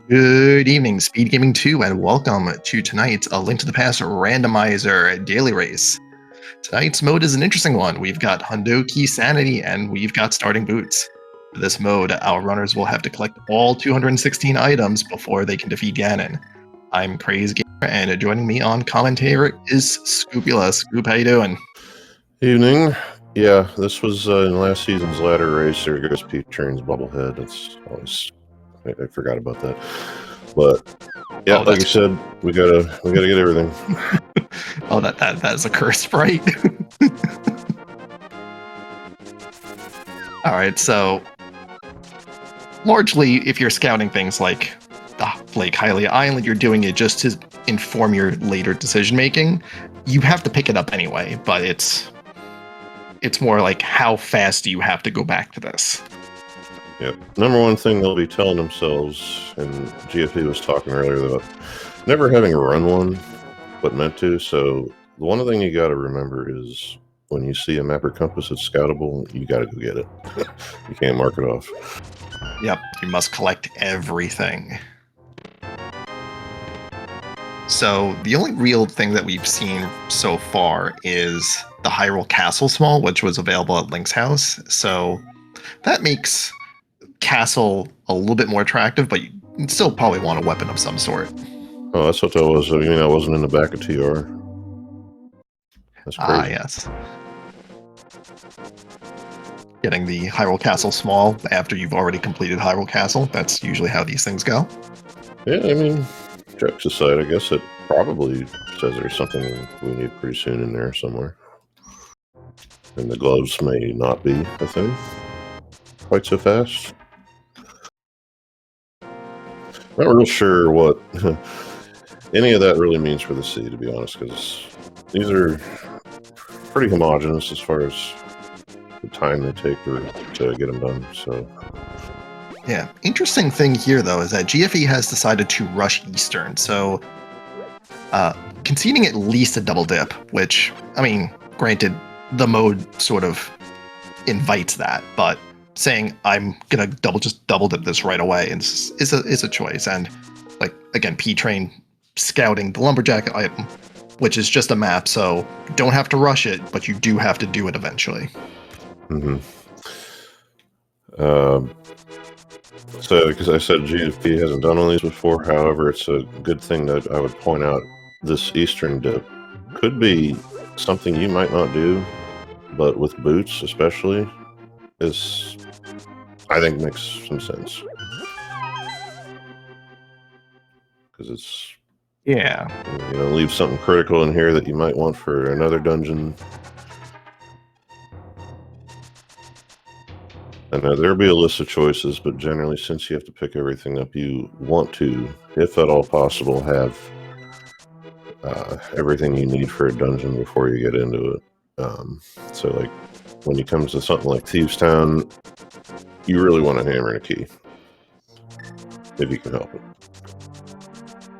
Good evening, Speed Gaming 2, and welcome to tonight's A Link to the Past Randomizer Daily Race. Tonight's mode is an interesting one. We've got Hundo, Keysanity, and we've got Starting Boots. For this mode, our runners will have to collect all 216 items before they can defeat Ganon. I'm Craze Gamer, and joining me on commentary is Scoopula. Scoop, how you doing? Evening. Yeah, this was in last season's ladder race. There goes Pete Train's bobblehead. It's always I forgot about that. But yeah, like you said, we gotta get everything. Oh, that's a curse sprite. All right, so largely, if you're scouting things like Lake Hylia Island, you're doing it just to inform your later decision making. You have to pick it up anyway, but it's more like how fast do you have to go back to this? Yep. Number one thing they'll be telling themselves, and GFE was talking earlier about never having run one, but meant to. So the one thing you got to remember is when you see a map or compass that's scoutable, you got to go get it. You can't mark it off. Yep, you must collect everything. So the only real thing that we've seen so far is the Hyrule Castle Small, which was available at Link's house. So that makes Castle a little bit more attractive, but you still probably want a weapon of some sort. Oh, that's what that was. I mean, I wasn't in the back of TR. That's crazy. Ah, yes. Getting the Hyrule Castle Small after you've already completed Hyrule Castle. That's usually how these things go. Yeah, I mean, jokes aside, I guess it probably says there's something we need pretty soon in there somewhere. And the gloves may not be a thing quite so fast. Not real sure what any of that really means for the sea, to be honest, because these are pretty homogenous as far as the time they take to get them done. So, yeah, interesting thing here though is that GFE has decided to rush Eastern, so conceding at least a double dip, which I mean, granted, the mode sort of invites that, but saying I'm gonna just double dip this right away is a choice. And like again, P Train scouting the lumberjack item, which is just a map, so don't have to rush it, but you do have to do it eventually. Mm-hmm. So, because I said GFP hasn't done one of these before, however, it's a good thing that I would point out this Eastern dip could be something you might not do, but with boots especially, is I think makes some sense. Because it's, yeah, leave something critical in here that you might want for another dungeon. And there'll be a list of choices, but generally, since you have to pick everything up, you want to, if at all possible, have everything you need for a dungeon before you get into it. So, like, when it comes to something like Thieves Town, you really want a hammer and a key, if you can help it.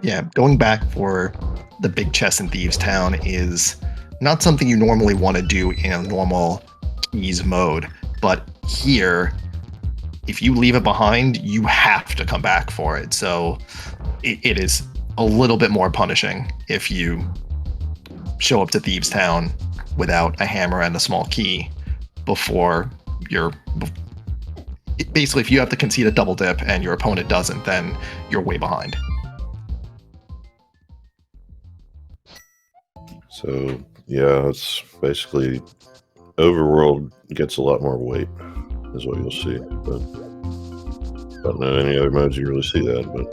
Yeah, going back for the big chest in Thieves Town is not something you normally want to do in a normal keys mode, but here, if you leave it behind, you have to come back for it. So it is a little bit more punishing if you show up to Thieves Town without a hammer and a small key before you're... Basically, if you have to concede a double dip and your opponent doesn't, then you're way behind. So, yeah, it's basically Overworld gets a lot more weight, is what you'll see. But I don't know any other modes you really see that. But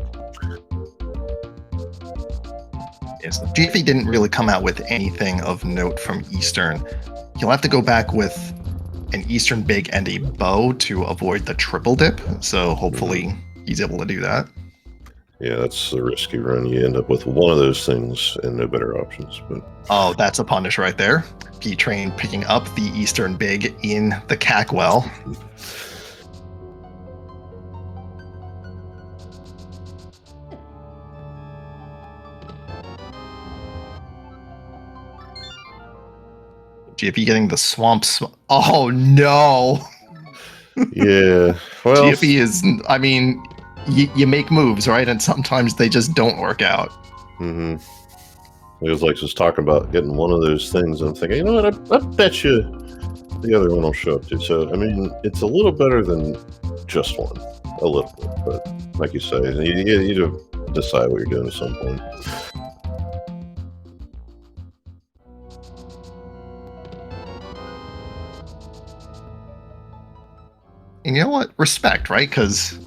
yes, GFE didn't really come out with anything of note from Eastern. You'll have to go back with an Eastern big and a bow to avoid the triple dip. So hopefully he's able to do that. Yeah, that's a risky run. You end up with one of those things and no better options. But oh, that's a punish right there. P-Train picking up the Eastern big in the Cackwell. GFE getting the swamps. Oh no! Yeah, well, GFE is. I mean, you make moves, right? And sometimes they just don't work out. Mm-hmm. It was like just talking about getting one of those things. And I'm thinking, you know what? I bet you the other one will show up too. So, I mean, it's a little better than just one. A little bit. But like you say, you decide what you're doing at some point. And you know what? Respect, right? Because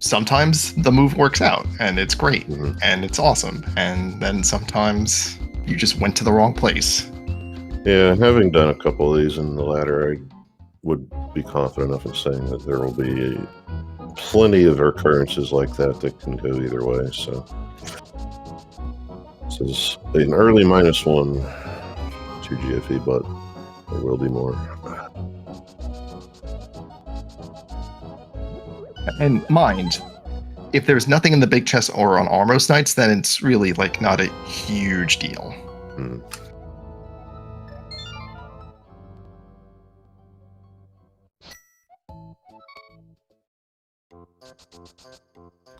sometimes the move works out and it's great and it's awesome. And then sometimes you just went to the wrong place. Yeah, having done a couple of these in the ladder, I would be confident enough in saying that there will be plenty of occurrences like that can go either way. So this is an early -1 to GFE, but there will be more. And mind, if there's nothing in the big chest or on Armos Nights, then it's really like not a huge deal.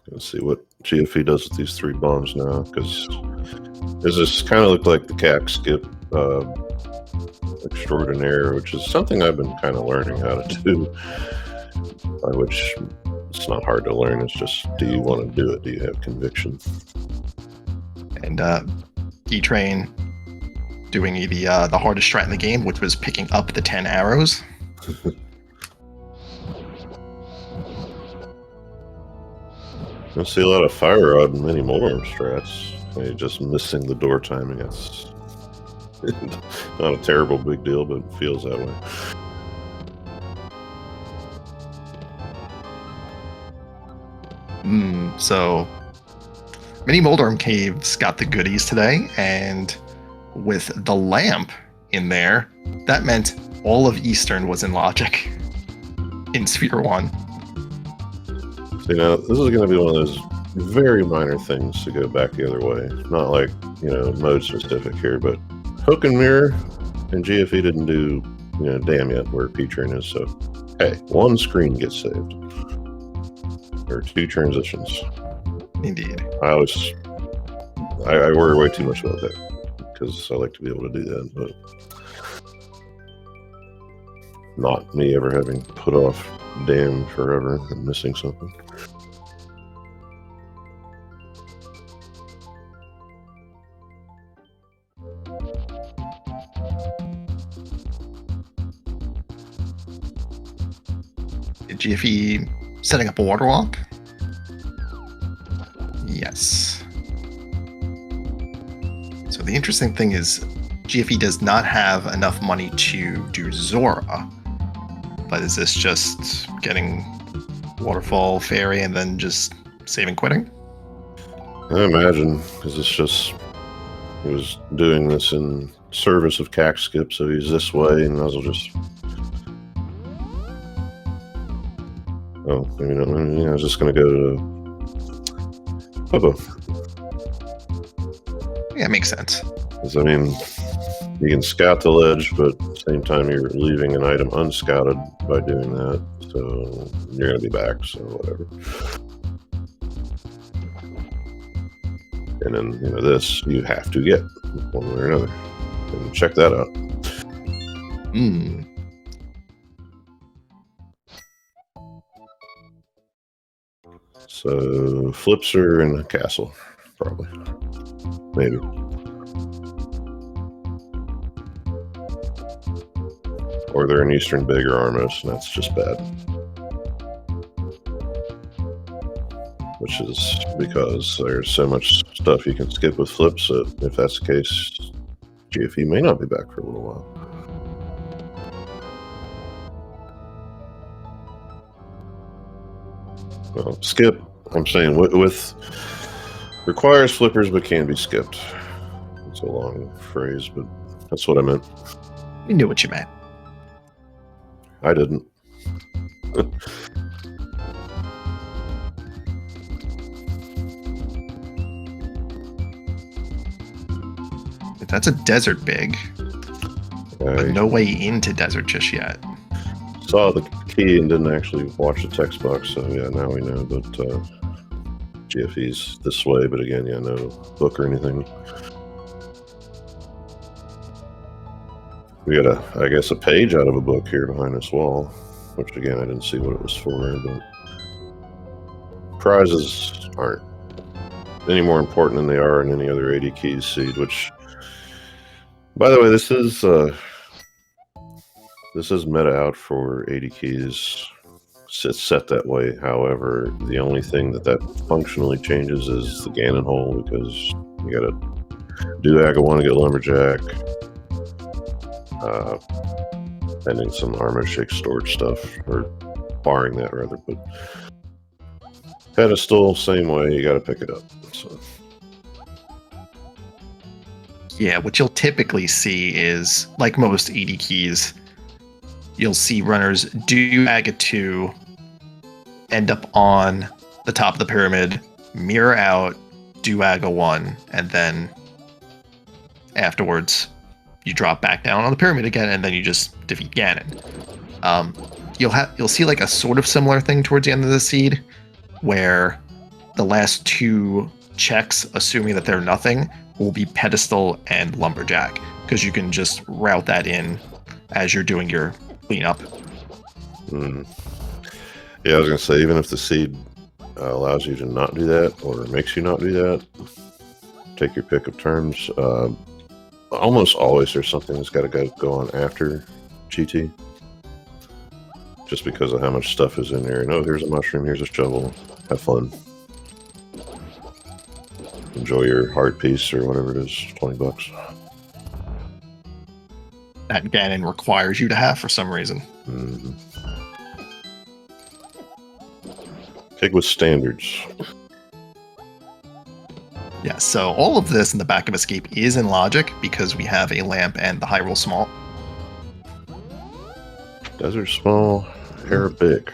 Let's see what GFE does with these 3 bombs now, because this kind of looked like the CAC skip extraordinaire, which is something I've been kind of learning how to do, by which it's not hard to learn. It's just, do you want to do it? Do you have conviction? And E-Train doing the hardest strat in the game, which was picking up the 10 arrows. I see a lot of fire rod and many more strats. Just missing the door timing. That's not a terrible big deal, but it feels that way. So many Moldorm Caves got the goodies today, and with the lamp in there, that meant all of Eastern was in logic in Sphere 1. So, this is going to be one of those very minor things to go back the other way. Not like, mode specific here, but Hook and Mirror and GFE didn't do, damn yet where P-Train is. So, hey, 1 screen gets saved. There are 2 transitions. Indeed. I worry way too much about that, because I like to be able to do that, but not me ever having put off damn forever and missing something. GFE setting up a water walk? Yes. So the interesting thing is GFE does not have enough money to do Zora. But is this just getting Waterfall Fairy and then just saving quitting? I imagine, because he was doing this in service of CAC skip, so he's this way, and Nuzzle just... Oh, maybe not. I was just going to go to Popo. Yeah, makes sense. Because, you can scout the ledge, but at the same time you're leaving an item unscouted by doing that, so you're going to be back, so whatever. And then, this you have to get one way or another. And check that out. So, flips are in the castle, probably. Maybe. Or they're in Eastern Big or Armos, and that's just bad. Which is because there's so much stuff you can skip with flips that if that's the case, GFE may not be back for a little while. Well, skip, I'm saying, with requires flippers but can be skipped. It's a long phrase, but that's what I meant. You knew what you meant. I didn't. That's a desert big, but no way into desert just yet. Saw the key and didn't actually watch the text box, so yeah, now we know that GFE's this way, but again, yeah, no book or anything. We got I guess a page out of a book here behind this wall, which again, I didn't see what it was for, but prizes aren't any more important than they are in any other 80 keys seed, which, by the way, this is meta out for 80 keys. It's set that way. However, the only thing that functionally changes is the Ganon hole, because you gotta do Aga 1 to get Lumberjack, pending some armor shake storage stuff, or barring that rather, but pedestal, same way, you gotta pick it up. So. Yeah, what you'll typically see is, like most 80 keys, you'll see runners do Aga 2, end up on the top of the pyramid, mirror out, do Aga 1, and then afterwards you drop back down on the pyramid again, and then you just defeat Ganon. You'll see like a sort of similar thing towards the end of the seed, where the last 2 checks, assuming that they're nothing, will be pedestal and lumberjack, because you can just route that in as you're doing your cleanup. Yeah, I was gonna say, even if the seed allows you to not do that, or makes you not do that, take your pick of terms. Almost always there's something that's got to go on after GT, just because of how much stuff is in there. And oh, here's a mushroom, here's a shovel. Have fun. Enjoy your heart piece or whatever it is, $20. That Ganon requires you to have for some reason. Mm-hmm. Pig with standards. Yeah, so all of this in the back of Escape is in logic, because we have a lamp and the Hyrule Small. Desert Small, Hera Big.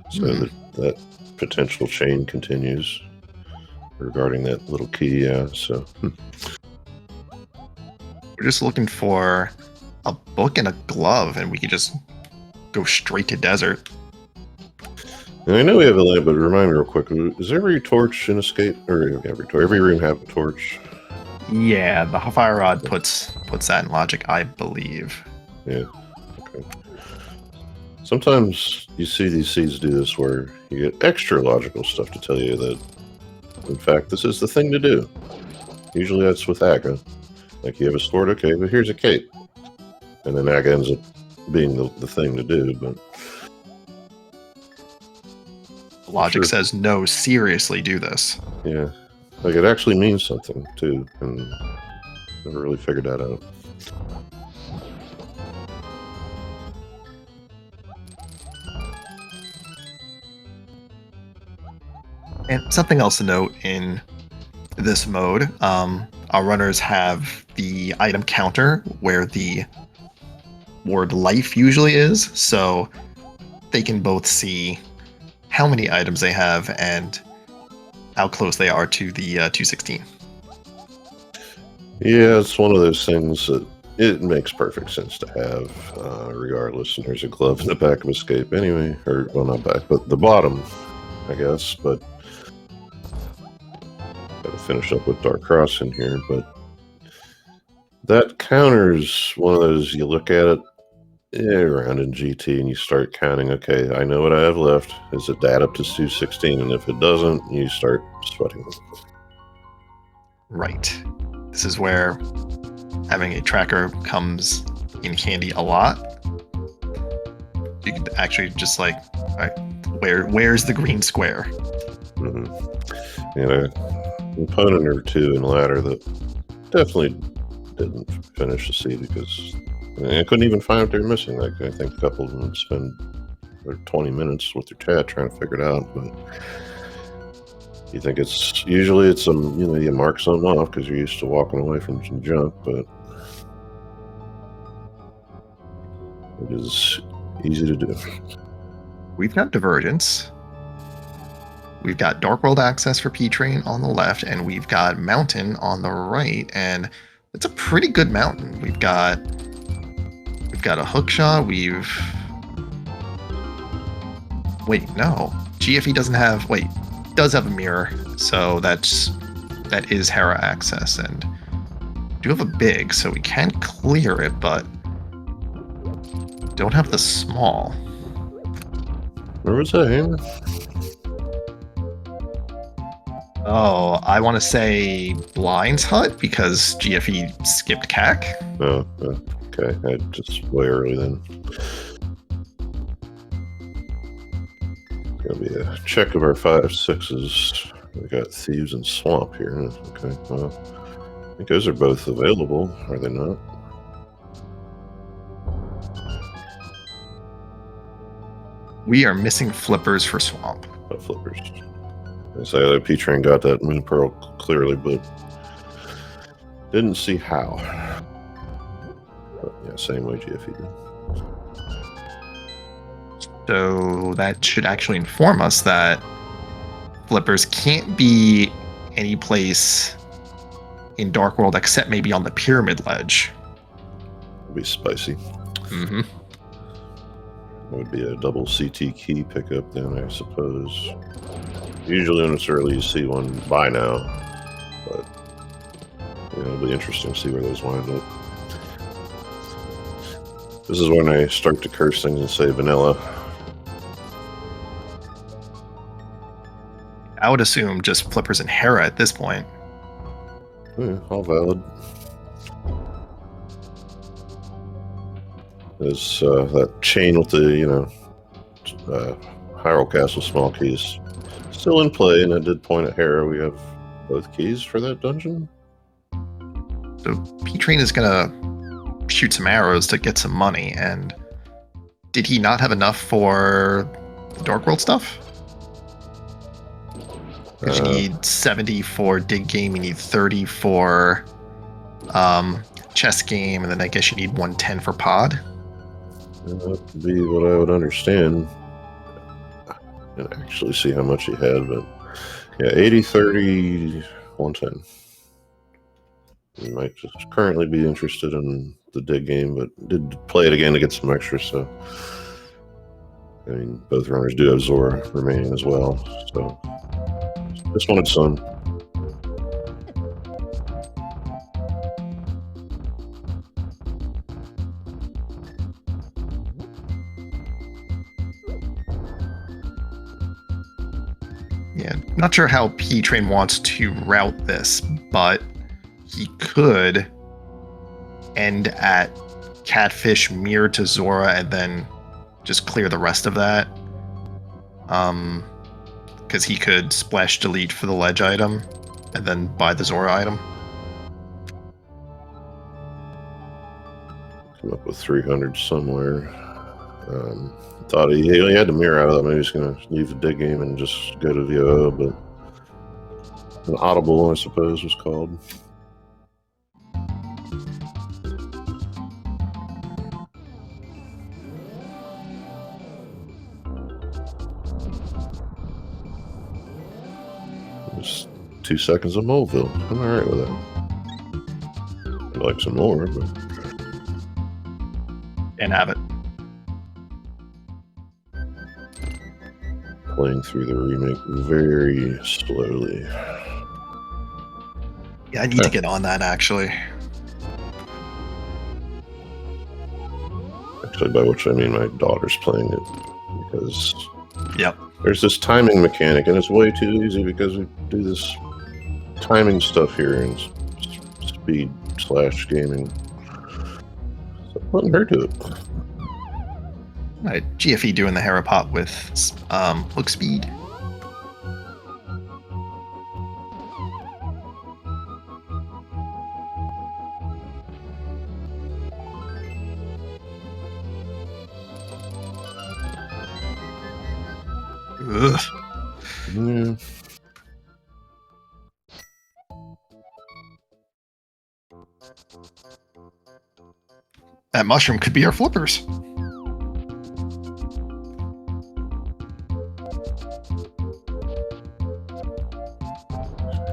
So that potential chain continues regarding that little key, yeah, so. We're just looking for a book and a glove, and we can just go straight to desert. And I know we have a lamp, but remind me real quick, is every torch in Escape, or every room have a torch? Yeah, the fire rod puts that in logic, I believe. Yeah, okay. Sometimes you see these seeds do this where you get extra logical stuff to tell you that, in fact, this is the thing to do. Usually that's with Aga. Like, you have a sword, okay, but here's a cape. And then Aga ends up being the thing to do, but... Logic says, no, seriously, do this. Yeah. Like, it actually means something, too, and never really figured that out. And something else to note in this mode, our runners have the item counter where the word life usually is, so they can both see how many items they have and how close they are to the 216. Yeah, it's one of those things that it makes perfect sense to have, regardless. And there's a glove in the back of Escape anyway, or, well, not back, but the bottom, I guess, but gotta finish up with Dark Cross in here, but that counter's one of those, you look at it around in GT and you start counting, okay, I know what I have left. Is it add up to 216? And if it doesn't, you start sweating. Right. This is where having a tracker comes in handy a lot. You can actually just like, all right, where's the green square? Mm-hmm. And a component or two in ladder that definitely didn't finish the seed because I couldn't even find what they were missing. Like, I think a couple of them spend 20 minutes with their chat trying to figure it out, but you think usually it's some, you mark something off because you're used to walking away from some junk, but it is easy to do. We've got Divergence. We've got Dark World Access for P-Train on the left, and we've got Mountain on the right, and it's a pretty good mountain. We've got a hook shot. We've Wait, no. GFE doesn't have. Wait, does have a mirror, so that is Hera access, and do have a big, so we can clear it, but don't have the small. Where was that hammer? Oh, I want to say Blind's Hut because GFE skipped CAC. Oh, okay. I just way early then. Gonna be a check of our 5/6s. We got Thieves and Swamp here. Okay, well, I think those are both available, are they not? We are missing flippers for Swamp. Oh, flippers. I say that P-Train got that Moon Pearl clearly, but didn't see how. But yeah, same way GFE did. So that should actually inform us that flippers can't be any place in Dark World except maybe on the Pyramid Ledge. It'd be spicy. Mm-hmm. It would be a double CT key pickup then, I suppose. Usually when it's early, you see one by now, but it'll be interesting to see where those wind up. This is when I start to curse things and say vanilla. I would assume just flippers and Hera at this point. Yeah, all valid. There's that chain with the, Hyrule Castle small keys still in play, and I did point at Hera. We have both keys for that dungeon. So P-Train is gonna shoot some arrows to get some money, and did he not have enough for the Dark World stuff? Because you need 70 for dig game, you need 30 for chess game, and then I guess you need 110 for pod. That would be what I would understand. And actually see how much he had, but yeah, 80, 30, 110. He might just currently be interested in the dig game, but did play it again to get some extra, so I mean, both runners do have Zora remaining as well, so just wanted some. Yeah, not sure how P-Train wants to route this, but he could end at Catfish, Mirror to Zora, and then just clear the rest of that. Because he could splash delete for the ledge item, and then buy the Zora item. Come up with 300 somewhere. Thought he had the mirror out of that. Maybe he's going to leave the dig game and just go to VOO, but an audible, I suppose, was called. Just 2 seconds of Moleville. I'm alright with that. I'd like some more, but And have it. playing through the remake very slowly. Yeah, I need to get on that, actually. Actually, by which I mean my daughter's playing it, because Yep. there's this timing mechanic, and it's way too easy because we do this timing stuff here in speed/gaming. So letting her do it. Right, GFE doing the Hera pot with hook speed. Ugh. Yeah. That mushroom could be our flippers.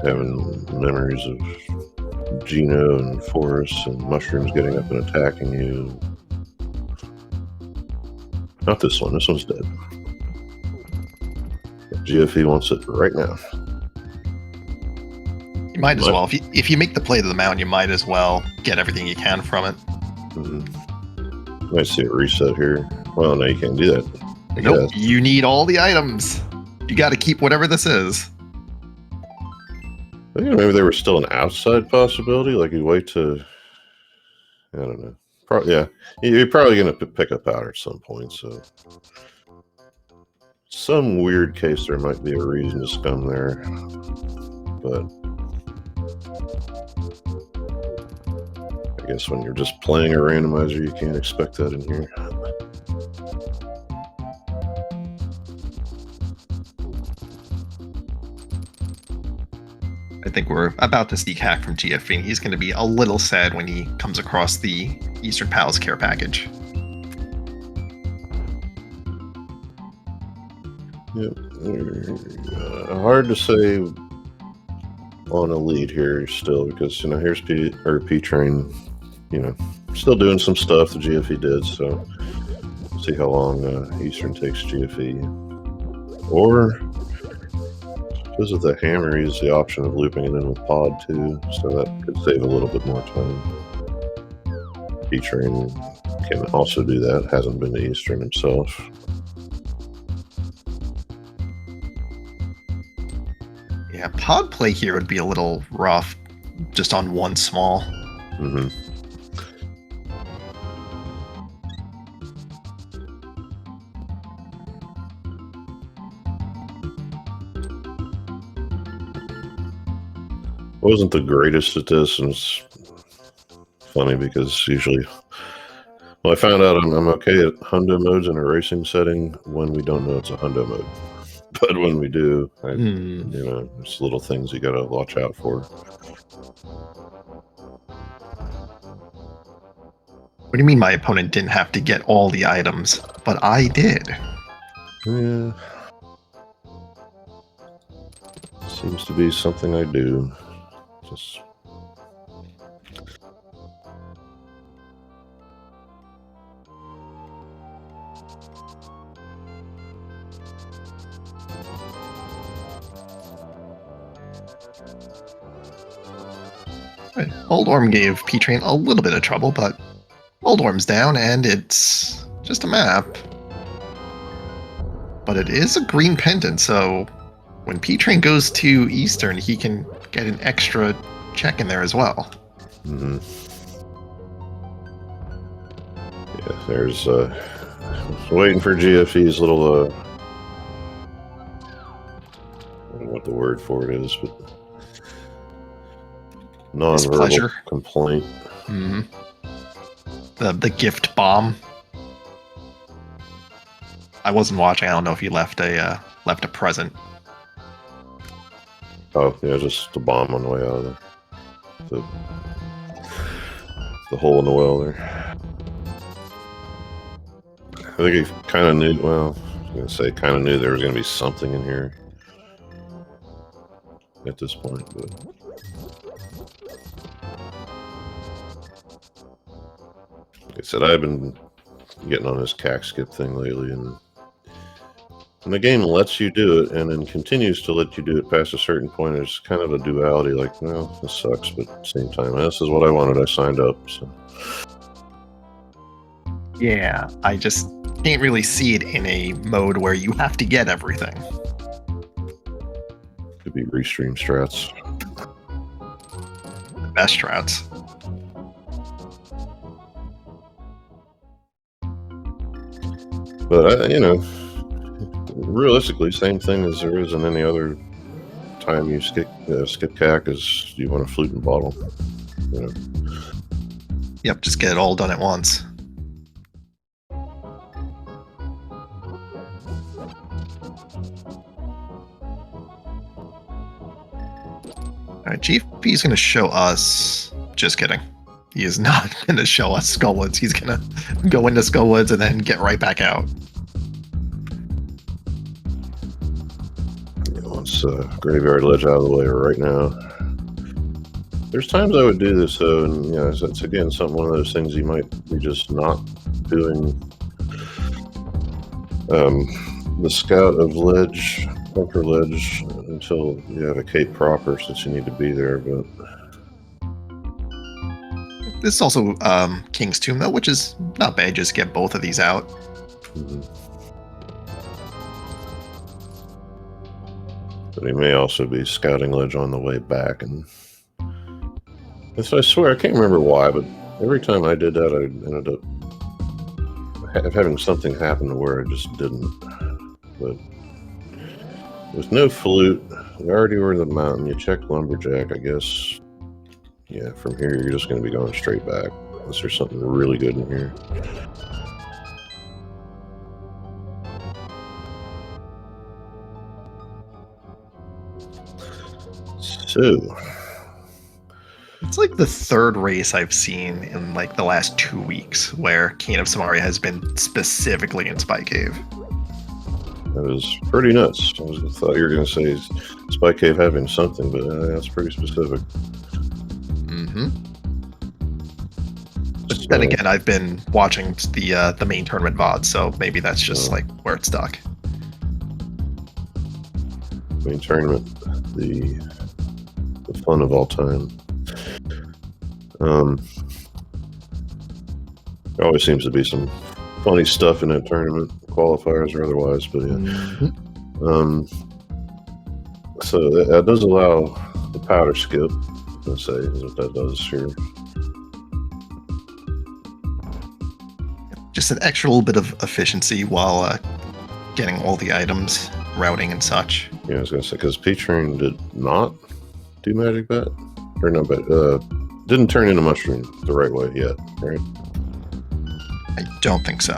Having memories of Gino and Forrest and mushrooms getting up and attacking you. Not this one. This one's dead. GFE wants it right now. You might as well. If you make the play to the mountain, you might as well get everything you can from it. Mm-hmm. Might see a reset here. Well, no, you can't do that. Nope. You need all the items. You got to keep whatever this is. I think maybe there was still an outside possibility. Like you wait to, I don't know. Yeah, you're probably going to pick up powder at some point. So, some weird case there might be a reason to scum there, but I guess when you're just playing a randomizer, you can't expect that in here. I think we're about to sneak hack from GFE, and he's going to be a little sad when he comes across the Eastern Palace care package. Yeah, hard to say on a lead here still, because here's P-Train, still doing some stuff the GFE did. So see how long Eastern takes GFE, or. Because of the hammer, he has the option of looping it in with pod too, so that could save a little bit more time. P-Train can also do that. Hasn't been to Eastern himself. Yeah, pod play here would be a little rough, just on one small. Mm-hmm. Wasn't the greatest at this, and it's funny because usually, I found out I'm okay at Hundo modes in a racing setting when we don't know it's a Hundo mode, but when we do, there's little things you gotta watch out for. What do you mean my opponent didn't have to get all the items, but I did? Yeah, seems to be something I do. Just Old Orm gave P-Train a little bit of trouble, but Old Orm's down, and it's just a map. But it is a green pendant, so when P-Train goes to Eastern, he can get an extra check in there as well. Mm-hmm. Yeah, there's waiting for GFE's little I don't know what the word for it is, but non-verbal complaint. Mm-hmm. The gift bomb. I wasn't watching. I don't know if he left a present. Oh yeah, just the bomb on the way out of the hole in the well there. I think he kind of knew. Well, I was gonna say kind of knew there was gonna be something in here at this point, but. Like I said, I've been getting on this cack skip thing lately, and the game lets you do it and then continues to let you do it past a certain point. There's kind of a duality, like, well, this sucks, but at the same time, this is what I wanted. I signed up. So. Yeah, I just can't really see it in a mode where you have to get everything. Could be restream strats. The best strats. But, realistically, same thing as there is in any other time you skip cack is you want a flute and bottle. Yep, just get it all done at once. Alright, GFP's gonna show us... Just kidding. He is not gonna show us Skullwoods. He's gonna go into Skullwoods and then get right back out. Once Graveyard Ledge out of the way right now. There's times I would do this though, and it's again one of those things you might be just not doing the scout of ledge, bunker ledge, until you have a cape proper, since you need to be there. But This is also King's Tomb, though, which is not bad. Just get both of these out. But he may also be scouting ledge on the way back, and so I swear I can't remember why, but every time I did that, I ended up having something happen to where I just didn't. But with no flute, we already were in the mountain. You check lumberjack, I guess. Yeah, from here you're just going to be going straight back, unless there's something really good in here. So, it's like the third race I've seen in like the last 2 weeks where Kane of Samaria has been specifically in Spy Cave. That was pretty nuts. I thought you were going to say Spy Cave having something, but that's pretty specific. But then again, I've been watching the main tournament VOD, so maybe that's just like where it's stuck. Main tournament, the fun of all time. There always seems to be some funny stuff in that tournament, qualifiers or otherwise. But yeah, so that does allow the powder skip. Let's say is what that does here. Just an extra little bit of efficiency while getting all the items, routing and such. Yeah, I was gonna say because P-Train did not do magic bat, or no, but didn't turn into mushroom the right way yet, right? I don't think so.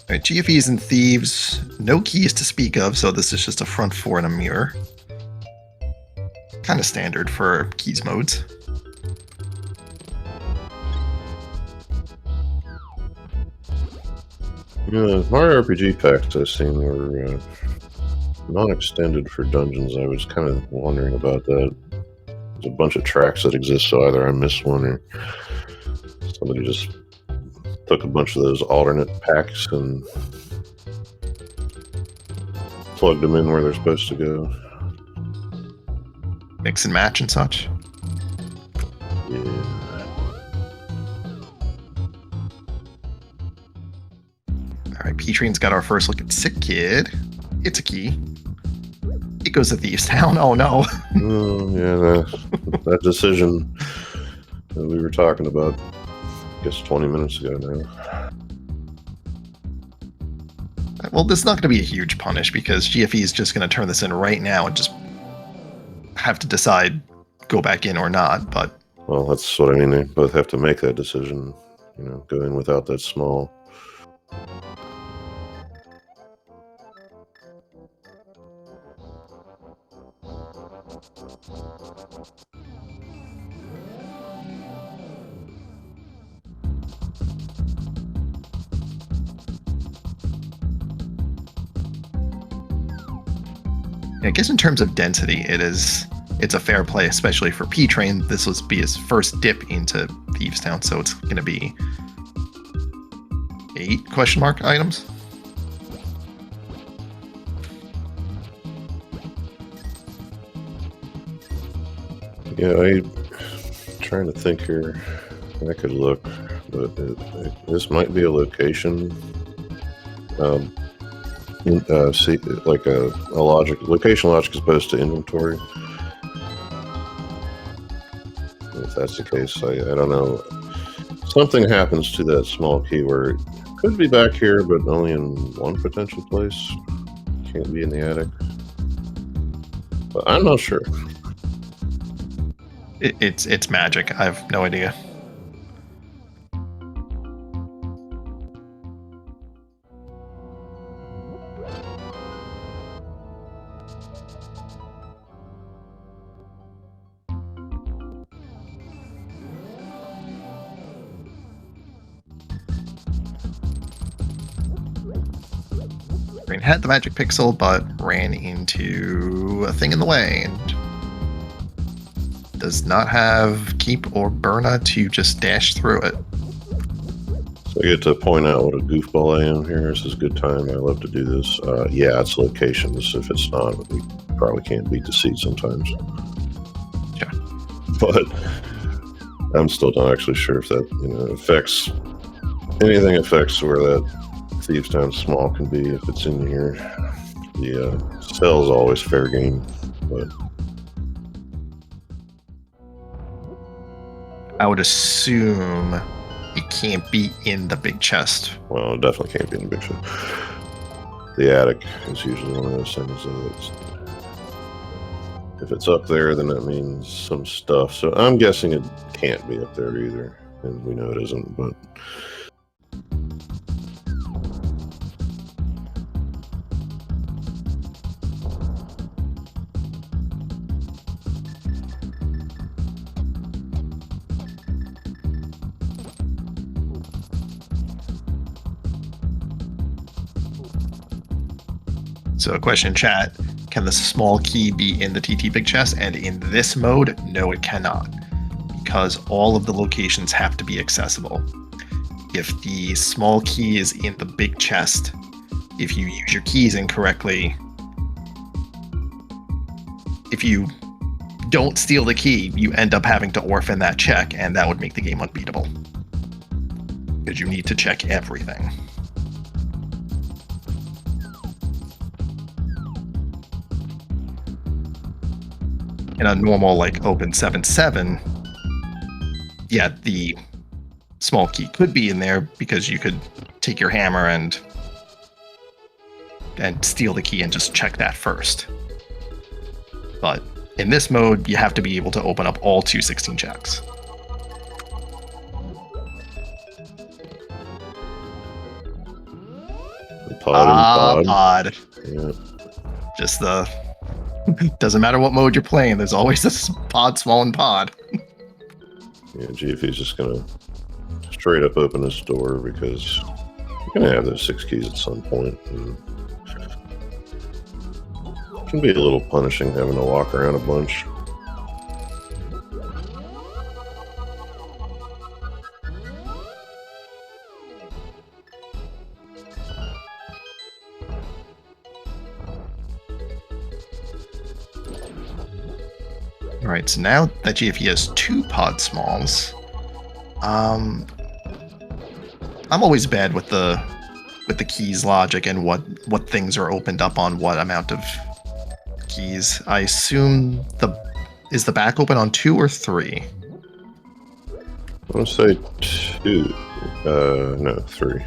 Alright, GFEs and Thieves, no keys to speak of, so this is just a front four and a mirror. Kind of standard for keys modes. Yeah, Mario RPG packs I've seen were non-extended for dungeons. I was kind of wondering about that. There's a bunch of tracks that exist, so either I missed one or somebody just took a bunch of those alternate packs and plugged them in where they're supposed to go. Mix and match and such. Yeah. Alright, P-Train's got our first look at Sick Kid. It's a key. It goes to Thieves Town. Oh no. Oh, yeah, that decision that we were talking about, I guess 20 minutes ago now. Well, this is not going to be a huge punish because GFE is just going to turn this in right now and just have to decide go back in or not. But well, that's what I mean. They both have to make that decision. You know, go in without that small. I guess in terms of density, it's a fair play, especially for P-Train. This will be his first dip into Thieves Town, so it's going to be 8 question mark items. Yeah, I'm trying to think here. I could look, but this might be a location. See, like a location logic as opposed to inventory. If that's the case, I don't know. Something happens to that small key where it could be back here, but only in one potential place. Can't be in the attic. But I'm not sure. It's magic. I have no idea. Had the magic pixel, but ran into a thing in the way, and does not have keep or burna to just dash through it. So I get to point out what a goofball I am here. This is a good time. I love to do this. Yeah, it's locations. If it's not, we probably can't beat the seed sometimes. Sure. But I'm still not actually sure if that affects anything. Affects where that Thieves Town small can be if it's in here. The cell's always fair game, but I would assume it can't be in the big chest. well, it definitely can't be in the big chest. The attic is usually one of those things that if it's up there, then that means some stuff. So I'm guessing it can't be up there either, and we know it isn't, but So a question in chat, can the small key be in the TT big chest? And in this mode, no, it cannot, because all of the locations have to be accessible. If the small key is in the big chest, if you use your keys incorrectly, if you don't steal the key, you end up having to orphan that check, and that would make the game unbeatable. Because you need to check everything. In a normal, like, open 7-7, yeah, the small key could be in there because you could take your hammer and steal the key and just check that first. But in this mode, you have to be able to open up all 216 checks. Pod. Yeah. Just the... Doesn't matter what mode you're playing, there's always this pod, small, and pod. Yeah, GFE's just gonna straight up open this door because you're gonna have those 6 keys at some point. And it can be a little punishing having to walk around a bunch. Alright, so now that GFE has 2 pod smalls, I'm always bad with the keys logic and what things are opened up on what amount of keys. I assume is the back open on 2 or 3? I want to say 2. No, 3.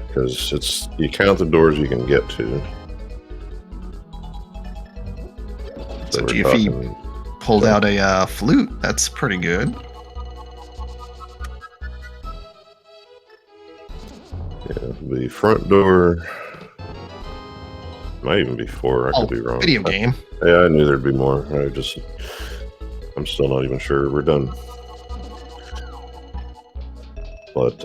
Because you count the doors you can get to. So GFE pulled out a flute. That's pretty good. Yeah, the front door might even be 4. I could be wrong. Video game. Yeah, I knew there'd be more. I'm still not even sure we're done. But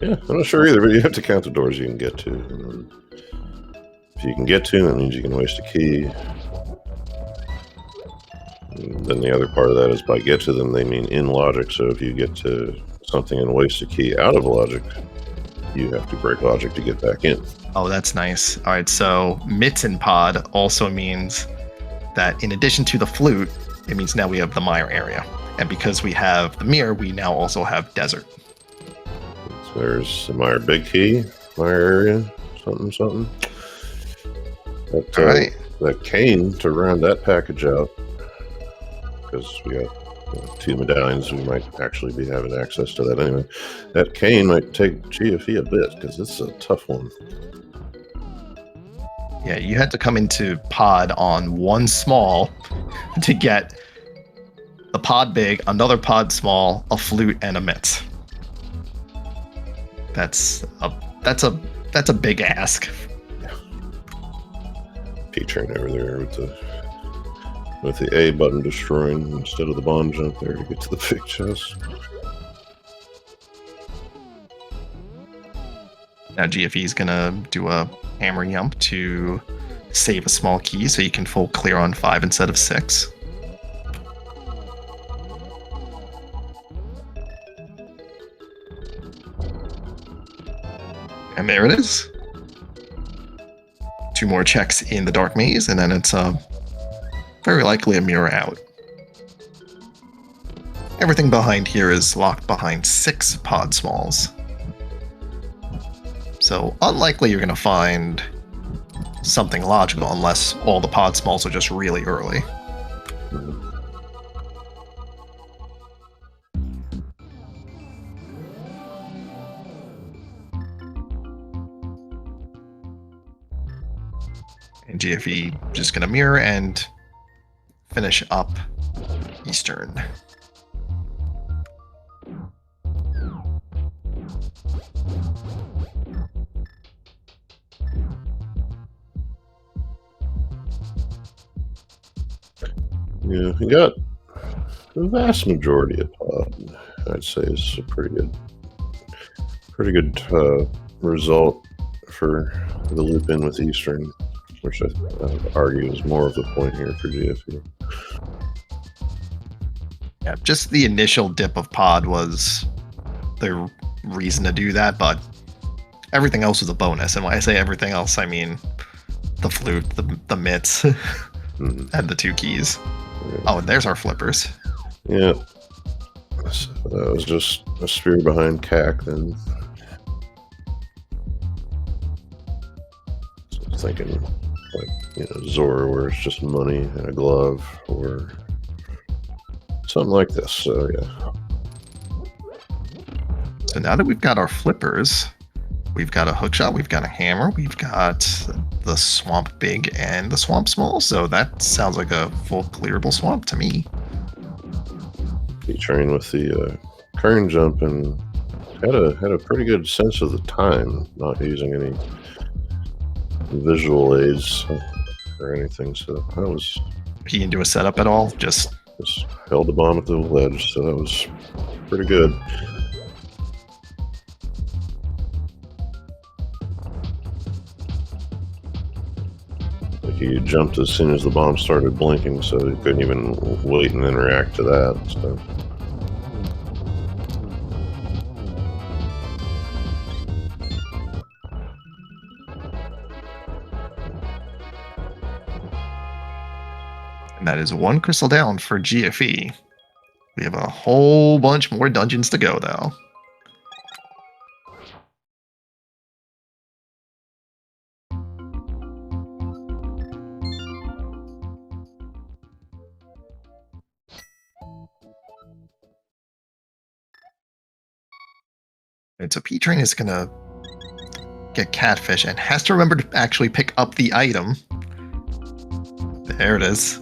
yeah, I'm not sure either. But you have to count the doors you can get to. And if you can get to, that means you can waste a key. And then the other part of that is by get to them, they mean in logic. So if you get to something and waste a key out of logic, you have to break logic to get back in. Oh, that's nice. All right, so Mitten Pod also means that in addition to the flute, it means now we have the mire area. And because we have the mirror, we now also have desert. So there's the mire big key, mire area, something. That, all right. That cane to round that package out. Because we got 2 medallions, we might actually be having access to that anyway. That cane might take GFE a bit, because it's a tough one. Yeah, you had to come into pod on 1 small to get the pod big, another pod small, a flute, and a mitt. That's a big ask. P-Train over there with the A button destroying instead of the bond jump there to get to the big chest. Now GFE is gonna do a hammer jump to save a small key so you can full clear on 5 instead of 6. And there it is. 2 more checks in the dark maze, and then it's very likely a mirror out. Everything behind here is locked behind 6 pod smalls. So unlikely you're going to find something logical unless all the pod smalls are just really early. And GFE just going to mirror and finish up Eastern. Yeah, he got the vast majority of pod. I'd say is a pretty good result for the loop in with Eastern, which I would argue is more of the point here for GFE. Yeah, just the initial dip of pod was the reason to do that, but everything else was a bonus. And when I say everything else, I mean the flute, the mitts, and the 2 keys. Yeah. Oh, and there's our flippers. Yeah. So that was just a spear behind CAC then. So I was thinking, like, Zora, where it's just money and a glove, or something like this. So, yeah. So now that we've got our flippers, we've got a hookshot, we've got a hammer, we've got the swamp big and the swamp small. So that sounds like a full clearable swamp to me. He trained with the kern jump and had a pretty good sense of the time, not using any visual aids or anything. So that was. He didn't do a setup at all, just held the bomb at the ledge. So that was pretty good. He jumped as soon as the bomb started blinking, so he couldn't even wait and then react to that. So. And that is 1 crystal down for GFE. We have a whole bunch more dungeons to go, though. And so P-Train is going to get catfish and has to remember to actually pick up the item. There it is.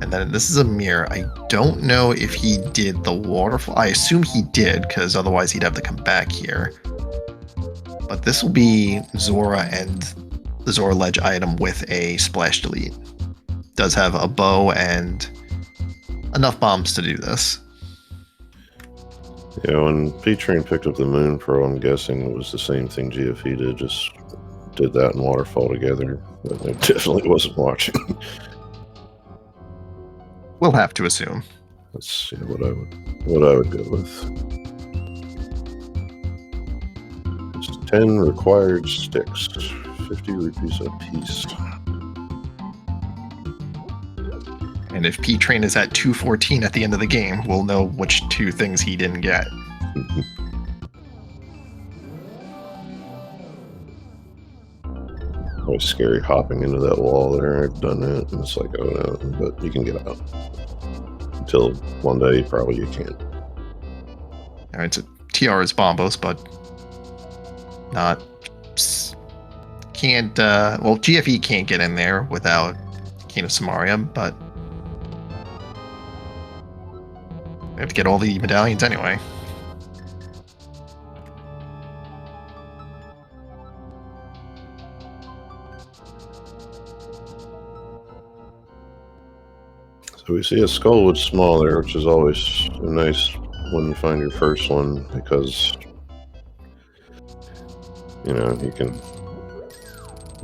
And then this is a mirror. I don't know if he did the waterfall. I assume he did, because otherwise he'd have to come back here. But this will be Zora and the Zora Ledge item with a splash delete. Does have a bow and enough bombs to do this. Yeah, when P-Train picked up the Moon Pearl, I'm guessing it was the same thing GFE did, just did that and Waterfall together. But I definitely wasn't watching. We'll have to assume. That's what I would go with. It's 10 required sticks, 50 rupees a piece. And if P-Train is at 214 at the end of the game, we'll know which 2 things he didn't get. Always scary hopping into that wall there. I've done it, and it's like, oh no, but you can get out. Until one day, probably you can't. All right, so TR is Bombos, but not... Can't... well, GFE can't get in there without King of Samaria, but... we have to get all the medallions anyway. So we see a Skullwood Small there, which is always nice when you find your first one, because, you can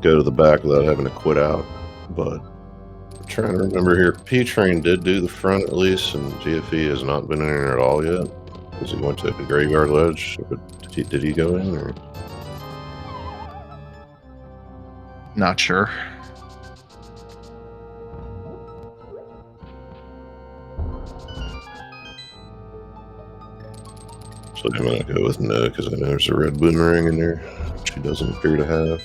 go to the back without having to quit out. But I'm trying to remember here, P-Train did do the front at least, and GFE has not been in there at all yet, because he went to the Graveyard Ledge. But did he go in? Or? Not sure. So I'm going to go with no, because I know there's a red boomerang in there. She doesn't appear to have.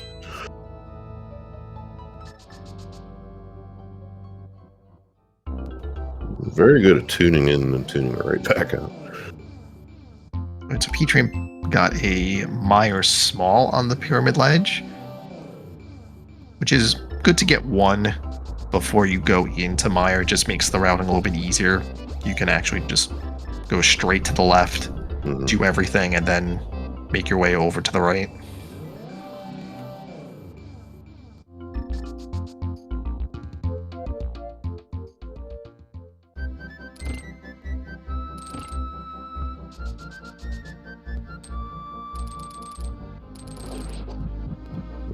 Very good at tuning in and tuning it right back out. Right, so P-Train got a Meyer Small on the Pyramid Ledge, which is good to get one before you go into Meyer. It just makes the routing a little bit easier. You can actually just go straight to the left, do everything, and then make your way over to the right.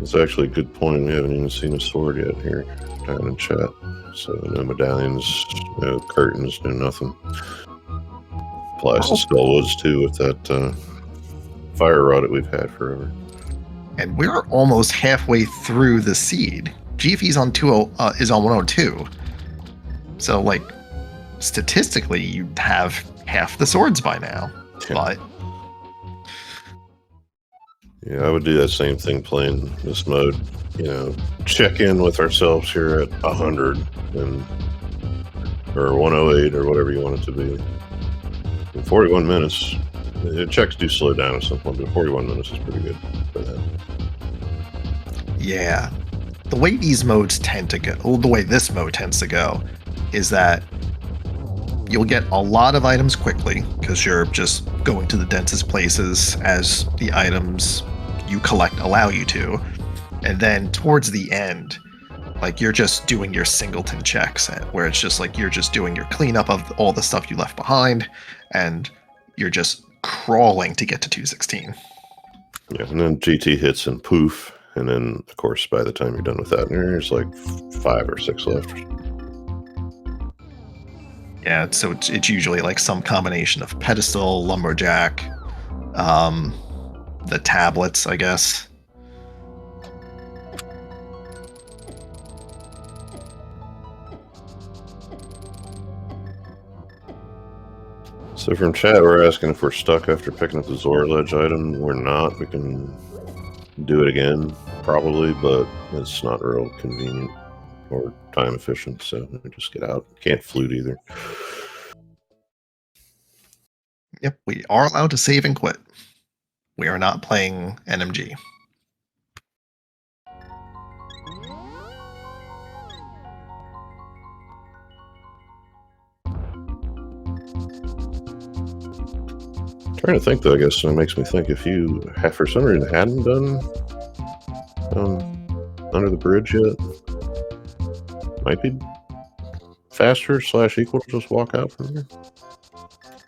It's actually a good point. We haven't even seen a sword yet here down in chat. So no medallions, no curtains, no nothing. Applies to Skullwoods too with that fire rod that we've had forever. And we're almost halfway through the seed. GFE's on is on 102. So like statistically you'd have half the swords by now. Yeah. But yeah, I would do that same thing playing this mode. You know, check in with ourselves here at 100 or 108 or whatever you want it to be. In 41 minutes, the checks do slow down at some point, but 41 minutes is pretty good for that. yeah, the way these modes tend to go, well, the way this mode tends to go, is that you'll get a lot of items quickly because you're just going to the densest places as the items you collect allow you to. And then towards the end, like you're just doing your singleton checks where it's just like you're just doing your cleanup of all the stuff you left behind and you're just crawling to get to 216. Yeah, and then GT hits and poof. And then, of course, by the time you're done with that, there's like 5 or 6 left. Yeah, so it's usually like some combination of pedestal, lumberjack, the tablets, I guess. So from chat, we're asking if we're stuck after picking up the Zora Ledge item. We're not. We can do it again, probably, but it's not real convenient or time efficient, so we just get out. Can't flute either. Yep, we are allowed to save and quit. We are not playing NMG. Trying to think, though, I guess it makes me think if you have, for some reason, hadn't done Under the Bridge yet, might be faster / equal to just walk out from here.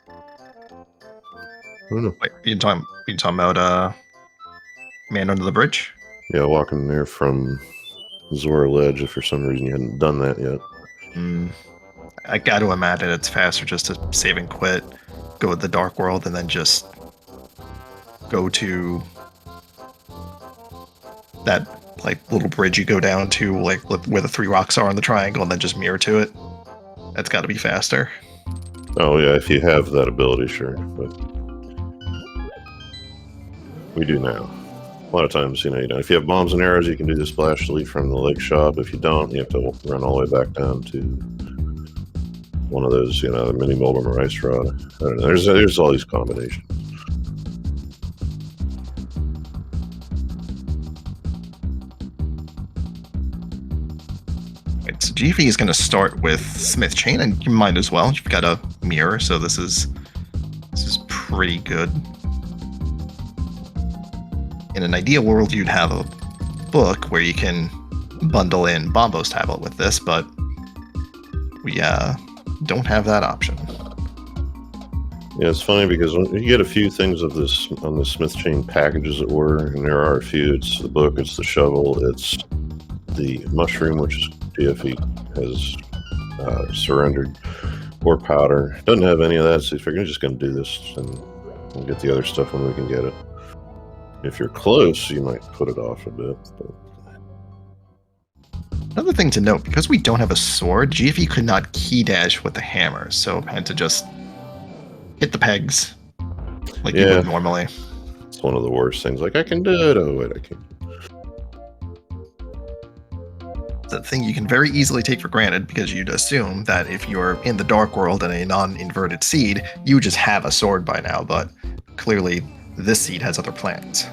I don't know. Wait, you talking about Man Under the Bridge? Yeah, walking there from Zora Ledge if for some reason you hadn't done that yet. I got to imagine it's faster just to save and quit, go with the Dark World, and then just go to that like little bridge you go down to, like where the 3 rocks are on the triangle, and then just mirror to it. That's got to be faster. Oh yeah, if you have that ability, sure. But we do now. A lot of times, you know, if you have bombs and arrows, you can do the splash delete from the lake shop. If you don't, you have to run all the way back down to one of those, you know, the mini Moldum or ice rod. I don't know. There's all these combinations. Right, so GV is going to start with Smith Chain, and you might as well. You've got a mirror, so this is pretty good. In an ideal world, you'd have a book where you can bundle in Bombo's tablet with this, but we don't have that option. Yeah, it's funny because when you get a few things of this on the Smith Chain package, as it were, and there are a few. It's the book, it's the shovel, it's the mushroom, which GFE has surrendered, or powder. Doesn't have any of that, so you figure you're just going to do this and we'll get the other stuff when we can get it. If you're close, you might put it off a bit. But Another thing to note, because we don't have a sword, GFE could not key dash with the hammer, so had to just hit the pegs like you would normally. It's one of the worst things. Like, I can do it. Oh, wait, I can't. It's a thing you can very easily take for granted because you'd assume that if you're in the Dark World and a non-inverted seed, you would just have a sword by now, but clearly this seed has other plans.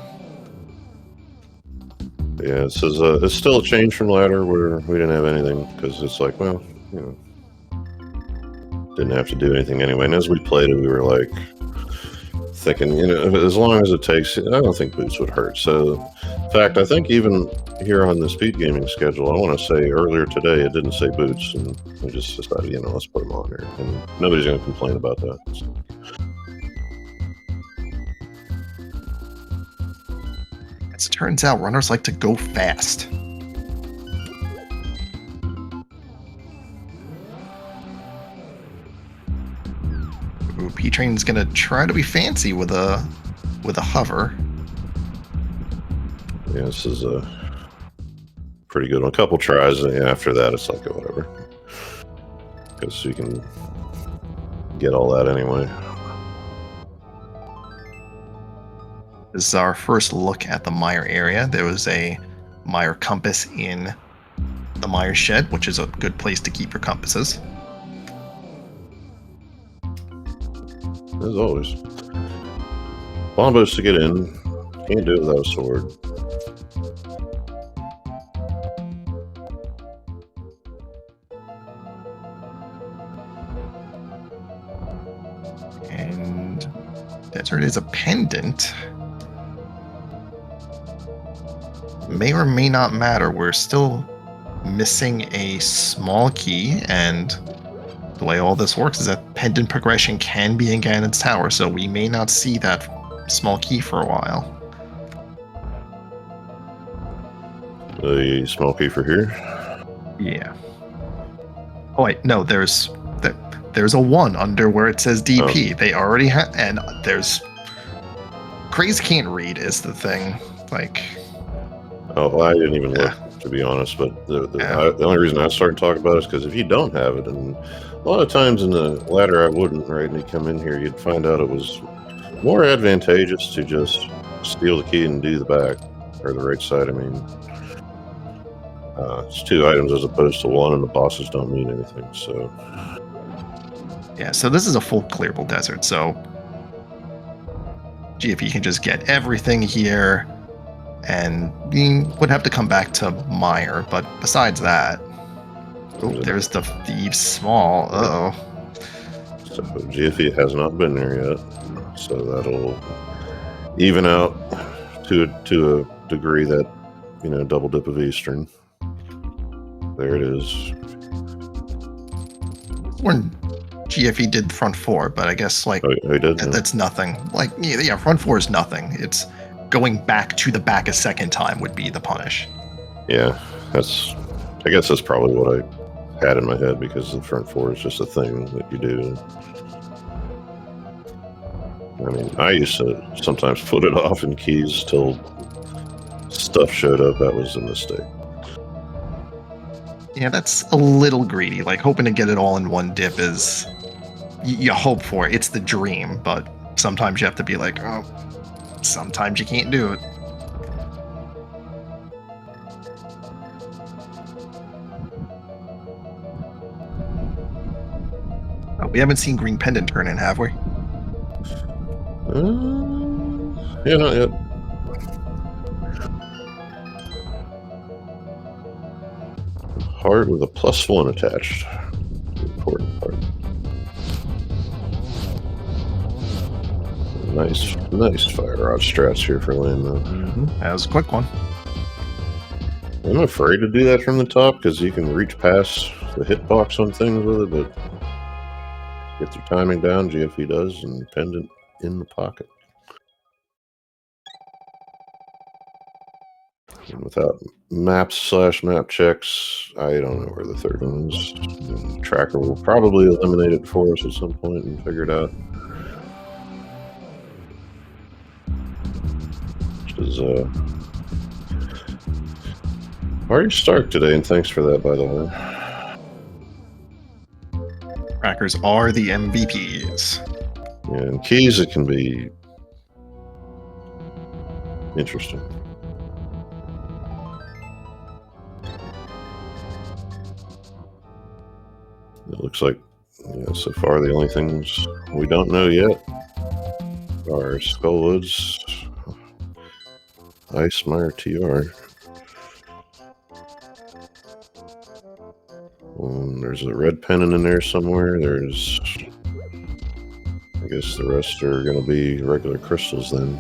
Yeah, it says it's still a change from ladder where we didn't have anything because it's like, well, you know, didn't have to do anything anyway. And as we played it, we were like thinking, you know, as long as it takes, I don't think boots would hurt. So, in fact, I think even here on the speed gaming schedule, I want to say earlier today it didn't say boots, and we just decided, you know, let's put them on here, and nobody's going to complain about that. So. As it turns out, runners like to go fast. Ooh, P-Train's gonna try to be fancy with a hover. Yeah, this is a pretty good one. A couple tries, and after that, it's like, whatever. Because you can get all that anyway. This is our first look at the mire area. There was a mire compass in the mire shed, which is a good place to keep your compasses. As always. Bombos to get in. Can't do it without a sword. And desert is a pendant. May or may not matter. We're still missing a small key, and the way all this works is that pendant progression can be in Ganon's tower, so we may not see that small key for a while. The small key for here? Yeah. Oh wait, no, there's a 1 under where it says DP. Oh. They already have, and there's Craze can't read is the thing. Like, oh, I didn't even look, to be honest, but the only reason I started talking about it is because if you don't have it, and a lot of times in the ladder I wouldn't, right, and you come in here, you'd find out it was more advantageous to just steal the key and do the back, or the right side, I mean. It's 2 items as opposed to 1, and the bosses don't mean anything, so. Yeah, so this is a full clearable desert, so GFE can just get everything here, and you would have to come back to Mire, but besides that, there's the Thieves Small. Uh-oh. So GFE has not been there yet, so that'll even out to a degree that, you know, double dip of Eastern. There it is. When GFE did front 4, but I guess, like, he did? That's nothing. Like, yeah, front 4 is nothing. It's going back to the back a second time would be the punish. Yeah, I guess that's probably what I had in my head, because the front 4 is just a thing that you do. I mean, I used to sometimes put it off in keys till stuff showed up. That was a mistake. Yeah, that's a little greedy. Like, hoping to get it all in one dip is... You hope for it. It's the dream, but sometimes you have to be like, oh, sometimes you can't do it. Oh, we haven't seen Green Pendant turn in, have we? Yeah, not yet. Heart with a +1 attached. Important part. Nice fire rod strats here for Lynn, though. That was a quick one. I'm afraid to do that from the top because you can reach past the hitbox on things with it, but get your timing down, GFE does, and Pendant in the pocket. And without maps/map checks, I don't know where the third one is. The tracker will probably eliminate it for us at some point and figure it out. Which is Are Stark today, and thanks for that, by the way. Crackers are the MVPs. Yeah, in keys, it can be interesting. It looks like, yeah, so far the only things we don't know yet are Skullwoods, Icemire TR. There's a red pendant in there somewhere. There's, I guess the rest are going to be regular crystals then.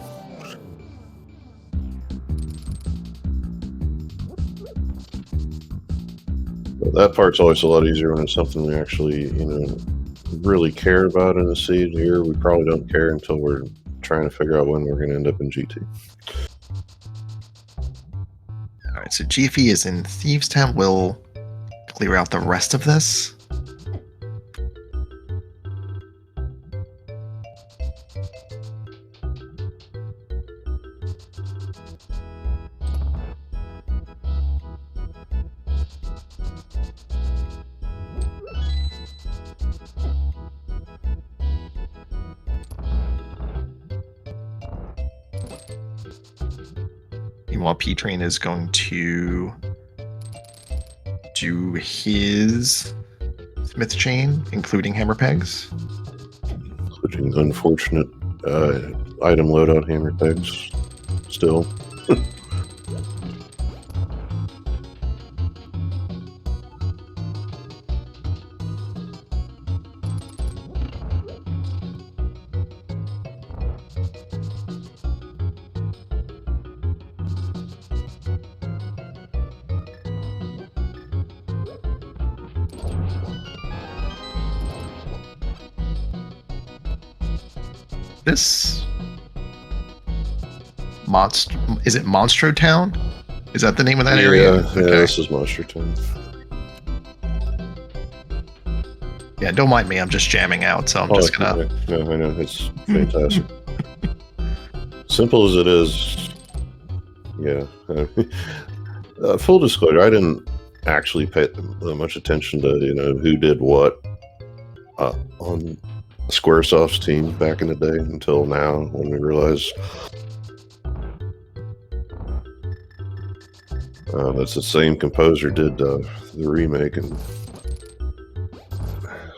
But that part's always a lot easier when it's something we actually, really care about in the seed. Here, we probably don't care until we're trying to figure out when we're going to end up in GT. All right, so GFE is in Thieves Town. We'll clear out the rest of this. Meanwhile, P-Train is going to do his Smith chain, including hammer pegs. Including unfortunate item loadout hammer pegs. Still. This monster, is it Monstro Town? Is that the name of that area? Yeah, this is Monster Town. Yeah, don't mind me. I'm just jamming out, so I'm just gonna. No, I know, it's fantastic. Simple as it is. Yeah. Full disclosure, I didn't actually pay much attention to who did what on Squaresoft's team back in the day until now, when we realize that's the same composer did the remake, and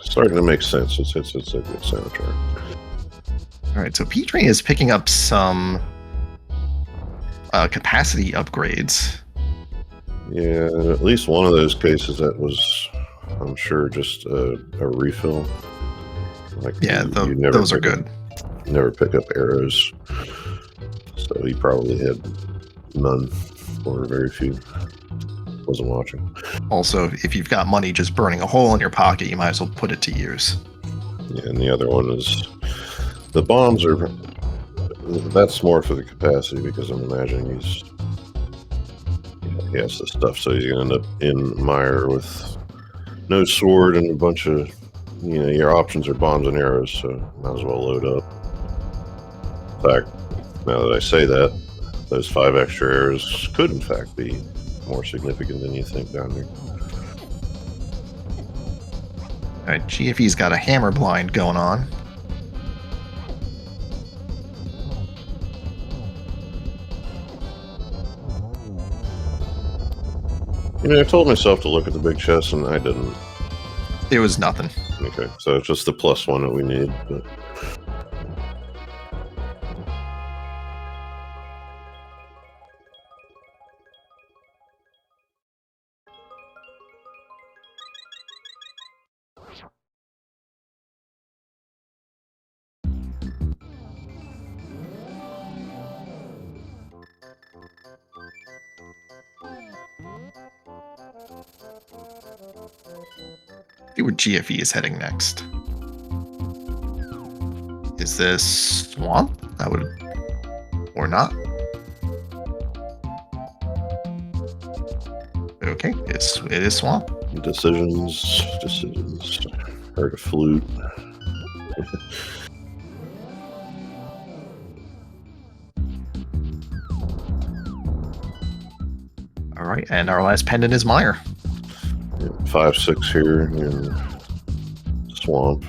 starting to make sense. It's a good soundtrack. All right, so P-Train is picking up some capacity upgrades. Yeah, in at least one of those cases that was, I'm sure, just a refill. Like, yeah, those are good. You never pick up arrows, so he probably had none or very few. Wasn't watching. Also, if you've got money just burning a hole in your pocket, you might as well put it to use. Yeah, and the other one is the bombs are. That's more for the capacity, because I'm imagining he has the stuff, so he's gonna end up in mire with no sword and a bunch of. Your options are bombs and arrows, so might as well load up. In fact, now that I say that, those 5 extra arrows could in fact be more significant than you think down there. All right, GFE's got a hammer blind going on. I told myself to look at the big chest, and I didn't. There was nothing. Okay, so it's just the +1 that we need. But... See where GFE is heading next. Is this swamp? I would, or not? Okay, it is swamp. Decisions. Heard a flute. All right, and our last pendant is Mire. 5-6 here in Swamp.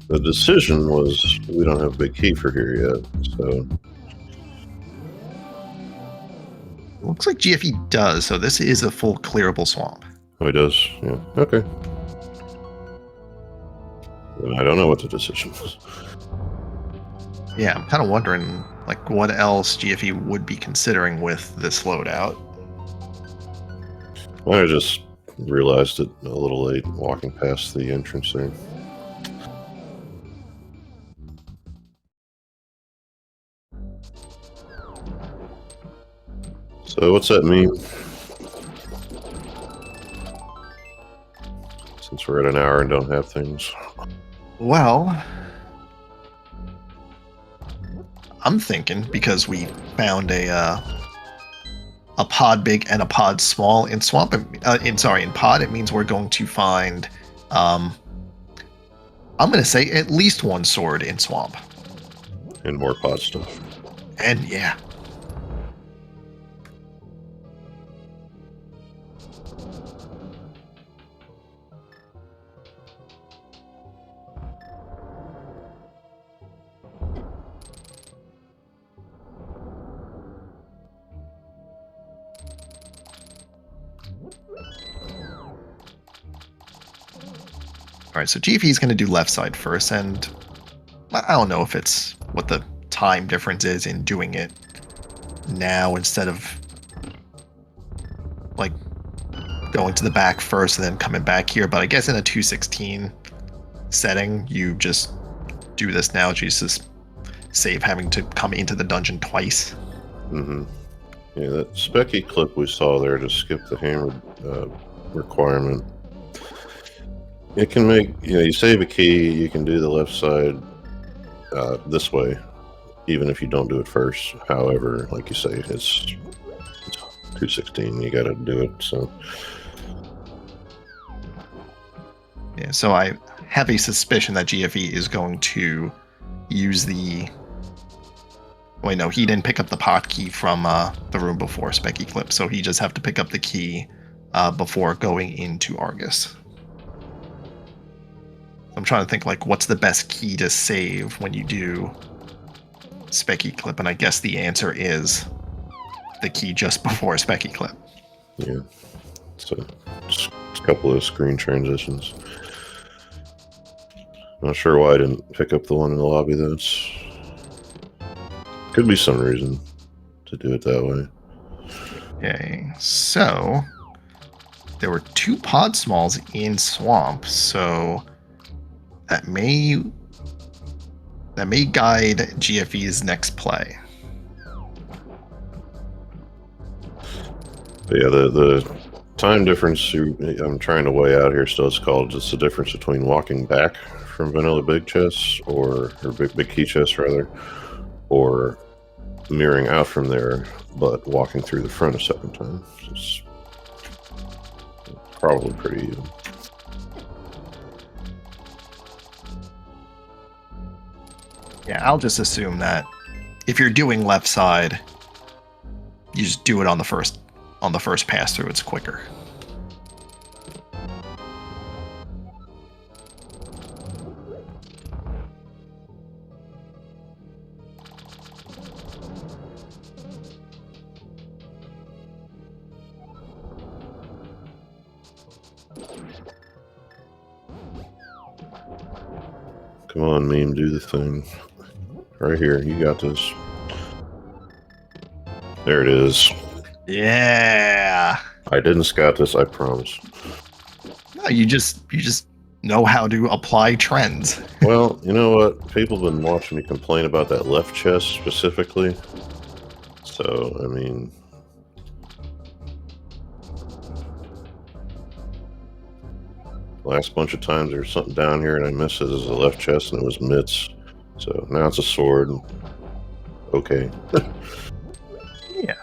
The decision was we don't have a big key for here yet, so Looks like GFE does, so this is a full clearable swamp. oh, he does. Yeah. Okay. I don't know what the decision was. Yeah, I'm kind of wondering, like, what else GFE would be considering with this loadout. I just realized it a little late walking past the entrance there. So what's that mean? Since we're at an hour and don't have things. Well, I'm thinking because we found a pod big and a pod small in swamp. In pod, it means we're going to find. I'm going to say at least one sword in swamp. And more pod stuff. And yeah. All right, so GFE is going to do left side first, and I don't know if it's what the time difference is in doing it now instead of like going to the back first and then coming back here. But I guess in a 216 setting, you just do this now. Jesus, save having to come into the dungeon twice. Mm-hmm. Yeah, that specky clip we saw there to skip the hammer requirement. It can make, you save a key, you can do the left side this way, even if you don't do it first. However, like you say, it's 216, you gotta do it, so. Yeah, so I have a suspicion that GFE is going to use the... Wait, no, he didn't pick up the pot key from the room before Specky Clip, so he just have to pick up the key before going into Argus. I'm trying to think, like, what's the best key to save when you do Specky Clip, and I guess the answer is the key just before Specky Clip. Yeah, so just a couple of screen transitions. Not sure why I didn't pick up the one in the lobby, though. Could be some reason to do it that way. Okay, so there were 2 pod smalls in Swamp, so that may guide GFE's next play. But yeah, the time difference I'm trying to weigh out here still, it's called just the difference between walking back from vanilla big chests or big key chests rather, or mirroring out from there but walking through the front a second time. It's probably pretty even. Yeah, I'll just assume that if you're doing left side, you just do it on the first pass through. It's quicker. Come on, meme, do the thing. Right here, you got this. There it is. Yeah. I didn't scout this, I promise. No, you just know how to apply trends. Well, you know what? People have been watching me complain about that left chest specifically. So, I mean... last bunch of times there was something down here and I missed it as a left chest and it was mitts. So now it's a sword. Okay. Yeah.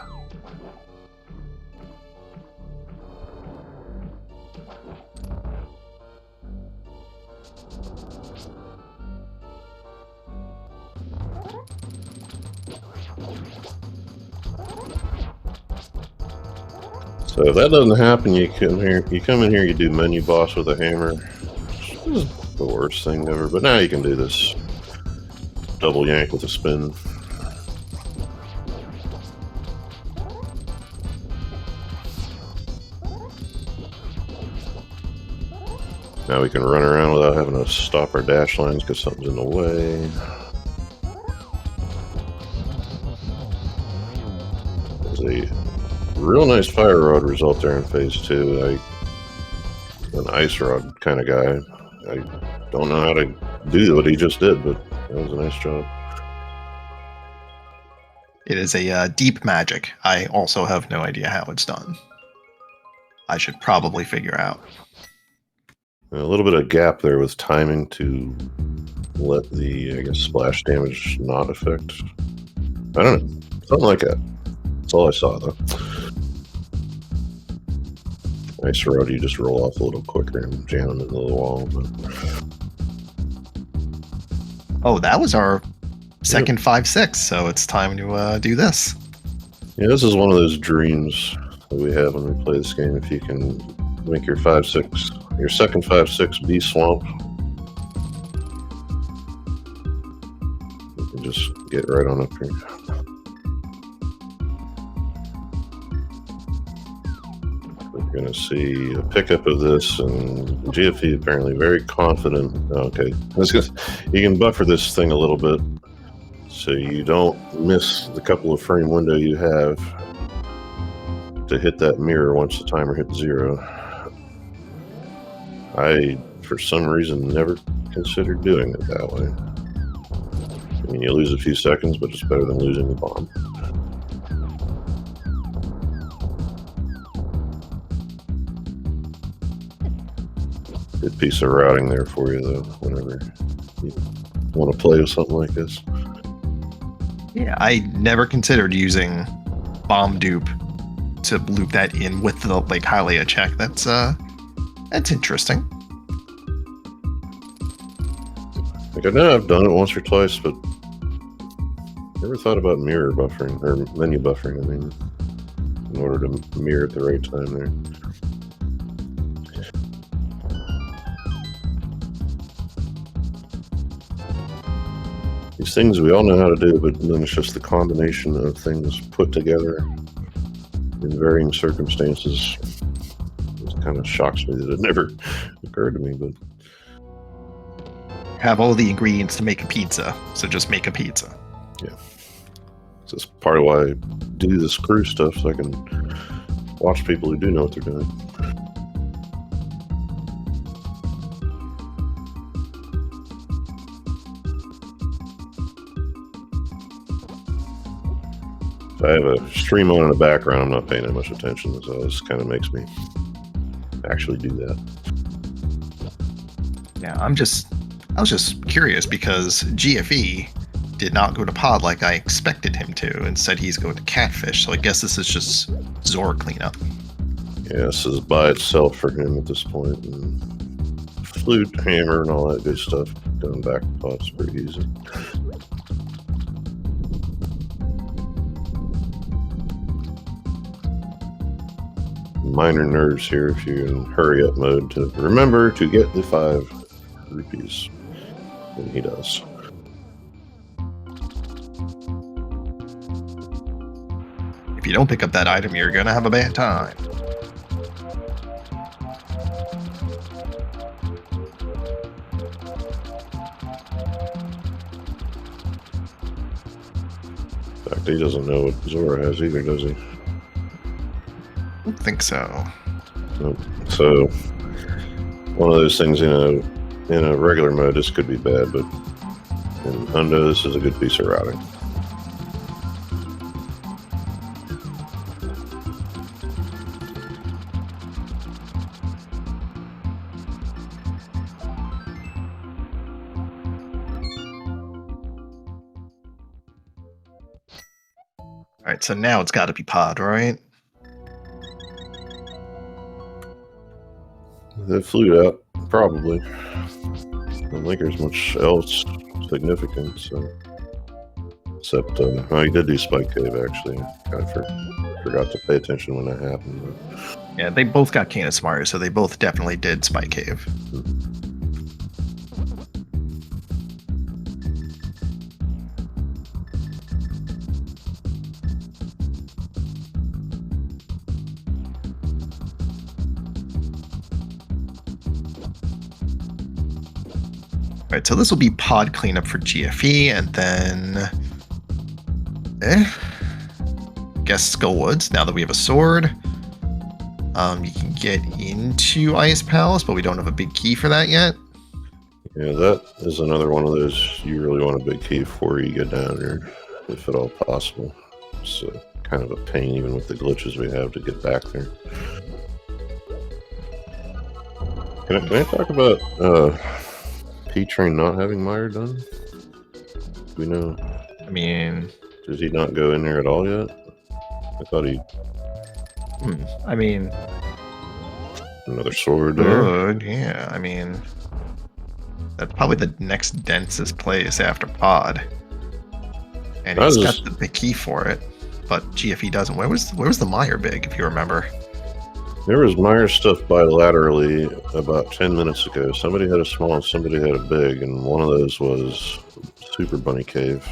So if that doesn't happen, you come here. You come in here. You do menu boss with a hammer. This is the worst thing ever. But now you can do this double yank with a spin. Now we can run around without having to stop our dash lines because something's in the way. There's a real nice fire rod result there in phase 2. An ice rod kind of guy. I don't know how to do what he just did, but that was a nice job. It is a deep magic. I also have no idea how it's done. I should probably figure out. A little bit of gap there with timing to let the, I guess, splash damage not affect. I don't know. Something like that. That's all I saw, though. Ice rod, you just roll off a little quicker and jam them into the wall. But... Oh, that was our second 5-6, so it's time to do this. Yeah, this is one of those dreams that we have when we play this game. If you can make your 5-6, your second 5-6 be swamp, you can just get right on up here. We're going to see a pickup of this, and GFE apparently very confident. Okay, you can buffer this thing a little bit so you don't miss the couple of frame window you have to hit that mirror once the timer hits 0. I, for some reason, never considered doing it that way. I mean, you lose a few seconds, but it's better than losing the bomb. Good piece of routing there for you, though, whenever you want to play with something like this. Yeah, I never considered using bomb dupe to loop that in with the like Hylia check. That's interesting. Like I know I've done it once or twice, but never thought about mirror buffering or menu buffering. I mean, in order to mirror at the right time there. These things we all know how to do, but then it's just the combination of things put together in varying circumstances. It kind of shocks me that it never occurred to me, but Have all the ingredients to make a pizza, so just make a pizza. yeah. So that's part of why I do this crew stuff, so I can watch people who do know what they're doing. If I have a stream on in the background, I'm not paying that much attention, so this kind of makes me actually do that. Yeah, I was just curious because GFE did not go to pod like I expected him to. Instead, he's going to catfish. So I guess this is just Zora cleanup. Yeah, this is by itself for him at this point. And flute, hammer, and all that good stuff. Going back to pod's pretty easy. Minor nerves here if you're in hurry up mode to remember to get the 5 rupees. And he does. If you don't pick up that item, you're gonna have a bad time. In fact, he doesn't know what Zora has either, does he? I don't think so. Nope. So, one of those things, in a regular mode, this could be bad, but in Hundo, this is a good piece of routing. Alright, so now it's gotta be pod, right? They flew out, probably. I don't think there's much else significant, so. Except, he did do Spike Cave, actually. Kind of forgot to pay attention when that happened. But... Yeah, they both got Canis Mario, so they both definitely did Spy Cave. All right, so this will be pod cleanup for GFE, and then guess Skull Woods. Now that we have a sword, you can get into Ice Palace, but we don't have a big key for that yet. Yeah, that is another one of those you really want a big key before you get down here, if at all possible. It's kind of a pain, even with the glitches we have, to get back there. Can I talk about P-Train not having Meyer done? Do we know? I mean... Does he not go in there at all yet? I thought he... I mean... Another sword there. Good, yeah. I mean... That's probably the next densest place after Pod. And he's got the key for it. But GFE doesn't. Where was the Meyer big, if you remember? There was Meyer stuff bilaterally about 10 minutes ago. Somebody had a small and somebody had a big, and one of those was Super Bunny Cave.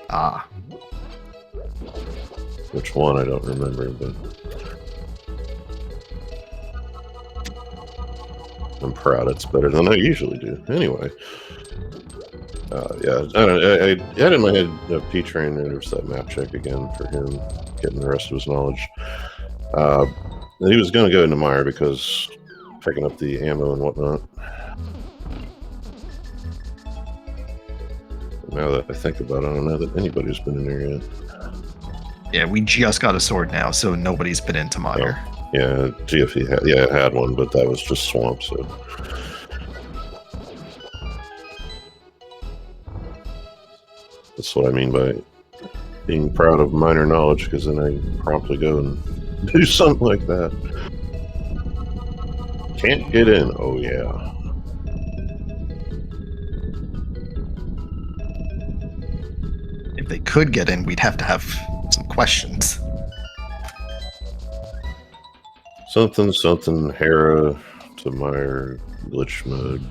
Ah. Which one, I don't remember, but... I'm proud it's better than I usually do. Anyway. Yeah, I had in my head P-Train, and there was that map check again for him getting the rest of his knowledge. He was going to go into Meyer because picking up the ammo and whatnot. Now that I think about it, I don't know that anybody's been in there yet. Yeah, we just got a sword now, so nobody's been into Meyer. Oh, yeah, GFE had one, but that was just swamp, so... That's what I mean by being proud of minor knowledge, because then I promptly go and do something like that. Can't get in. Oh, yeah. If they could get in, we'd have to have some questions. Something, Hera to Meyer, glitch mode.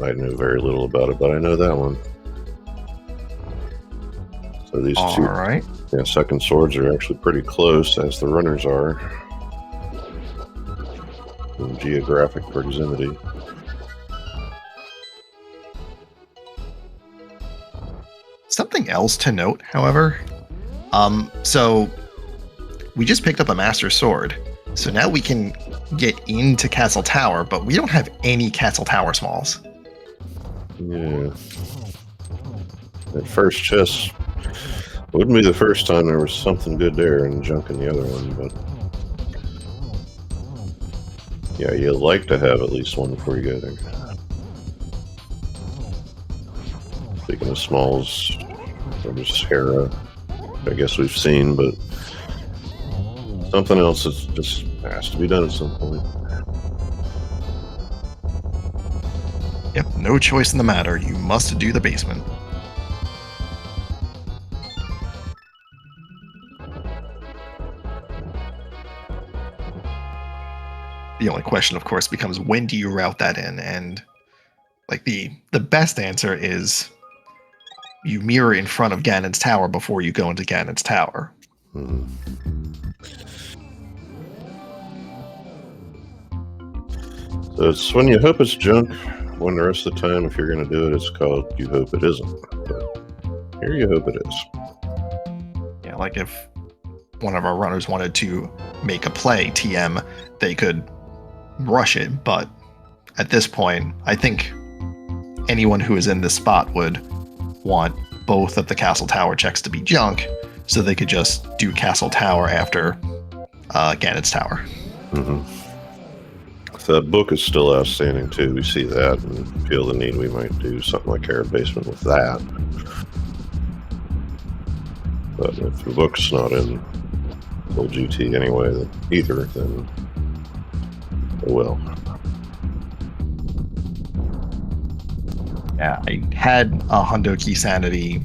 I know very little about it, but I know that one. So these two, right. Yeah, second swords are actually pretty close, as the runners are. In geographic proximity. Something else to note, however. So we just picked up a Master Sword. So now we can get into Castle Tower, but we don't have any Castle Tower smalls. Yeah. That first chest wouldn't be the first time there was something good there and junk in the other one, but... Yeah, you'd like to have at least one before you go there. Speaking of smalls, there's Hera, I guess we've seen, but something else that just has to be done at some point. Yep, no choice in the matter. You must do the basement. The only question, of course, becomes when do you route that in? And like the best answer is you mirror in front of Ganon's tower before you go into Ganon's tower. Hmm. So it's when you hope it's junk, when the rest of the time, if you're going to do it, it's called you hope it isn't. But here you hope it is. Yeah, like if one of our runners wanted to make a play TM, they could rush it, but at this point, I think anyone who is in this spot would want both of the Castle Tower checks to be junk, so they could just do Castle Tower after Ganon's Tower. Mm-hmm. So that book is still outstanding too. We see that and feel the need we might do something like Air Basement with that. But if the book's not in full GT anyway, then it will. Yeah, I had a Hundo Keysanity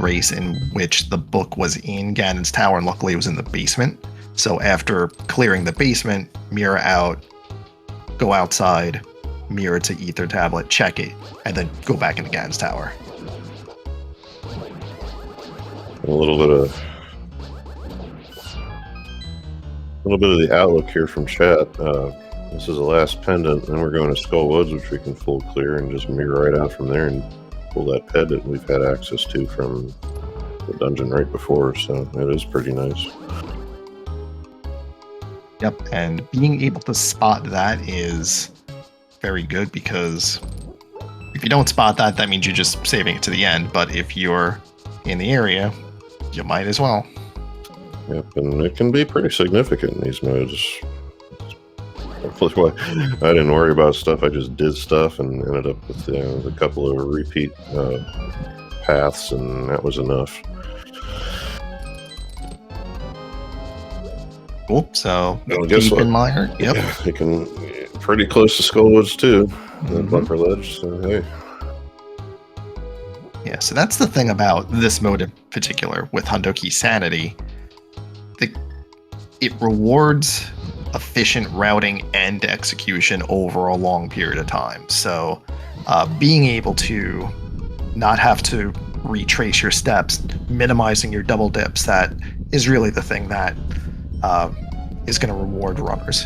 race in which the book was in Ganon's tower, and luckily it was in the basement. So after clearing the basement, mirror out, go outside, mirror to Ether Tablet, check it, and then go back into Ganon's tower. A little bit of the outlook here from chat. This is the last pendant, and we're going to Skull Woods, which we can full clear and just mirror right out from there and pull that pendant we've had access to from the dungeon right before, so it is pretty nice. Yep, and being able to spot that is very good, because if you don't spot that, that means you're just saving it to the end, but if you're in the area, you might as well. Yep, and it can be pretty significant in these modes. That's why I didn't worry about stuff. I just did stuff and ended up with a couple of repeat paths, and that was enough. Cool. So guess what? Yep. Yeah, it can pretty close to Skullwoods too. The bumper ledge. So hey. Yeah. So that's the thing about this mode in particular with Hundo Keysanity. It rewards efficient routing and execution over a long period of time. So being able to not have to retrace your steps, minimizing your double dips, that is really the thing that is going to reward runners.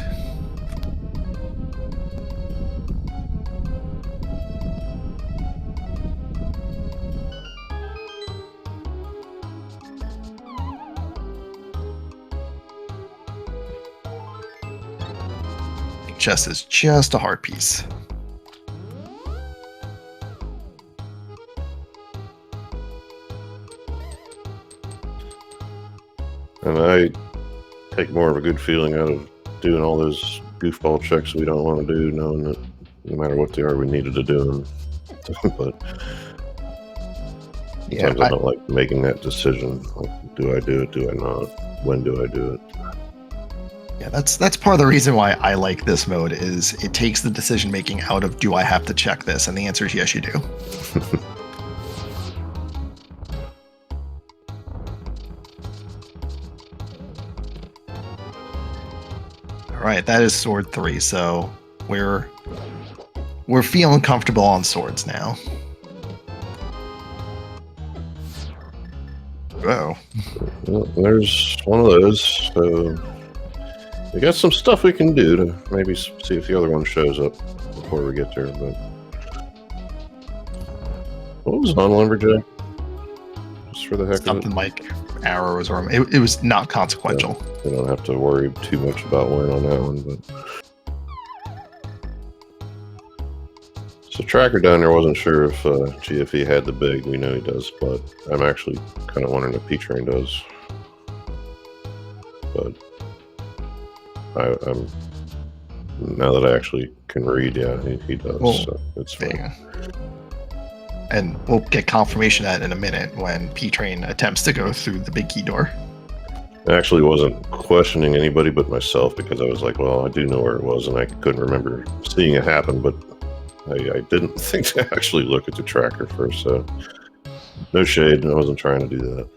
Chest is just a heart piece. And I take more of a good feeling out of doing all those goofball checks we don't want to do, knowing that no matter what they are, we needed to do them. But Yeah, sometimes I don't like making that decision. Like, do I do it? Do I not? When do I do it? Yeah, that's part of the reason why I like this mode, is it takes the decision making out of, do I have to check this? And the answer is yes, you do. All right, that is sword 3. So we're feeling comfortable on swords now. Oh, Well, there's one of those. So we got some stuff we can do to maybe see if the other one shows up before we get there. But what was on Lumberjack? Just for the heck of it. something like arrows, or it was not consequential. Yeah, we don't have to worry too much about when on that one. But so Tracker down there wasn't sure if GFE had the big. We know he does, but I'm actually kind of wondering if P-Train does. But I'm now that I actually can read, yeah, he does. Well, so it's fine. And we'll get confirmation of that in a minute when P-Train attempts to go through the big key door. I actually wasn't questioning anybody but myself, because I was like, well, I do know where it was, and I couldn't remember seeing it happen, but I didn't think to actually look at the tracker first, so no shade, I wasn't trying to do that.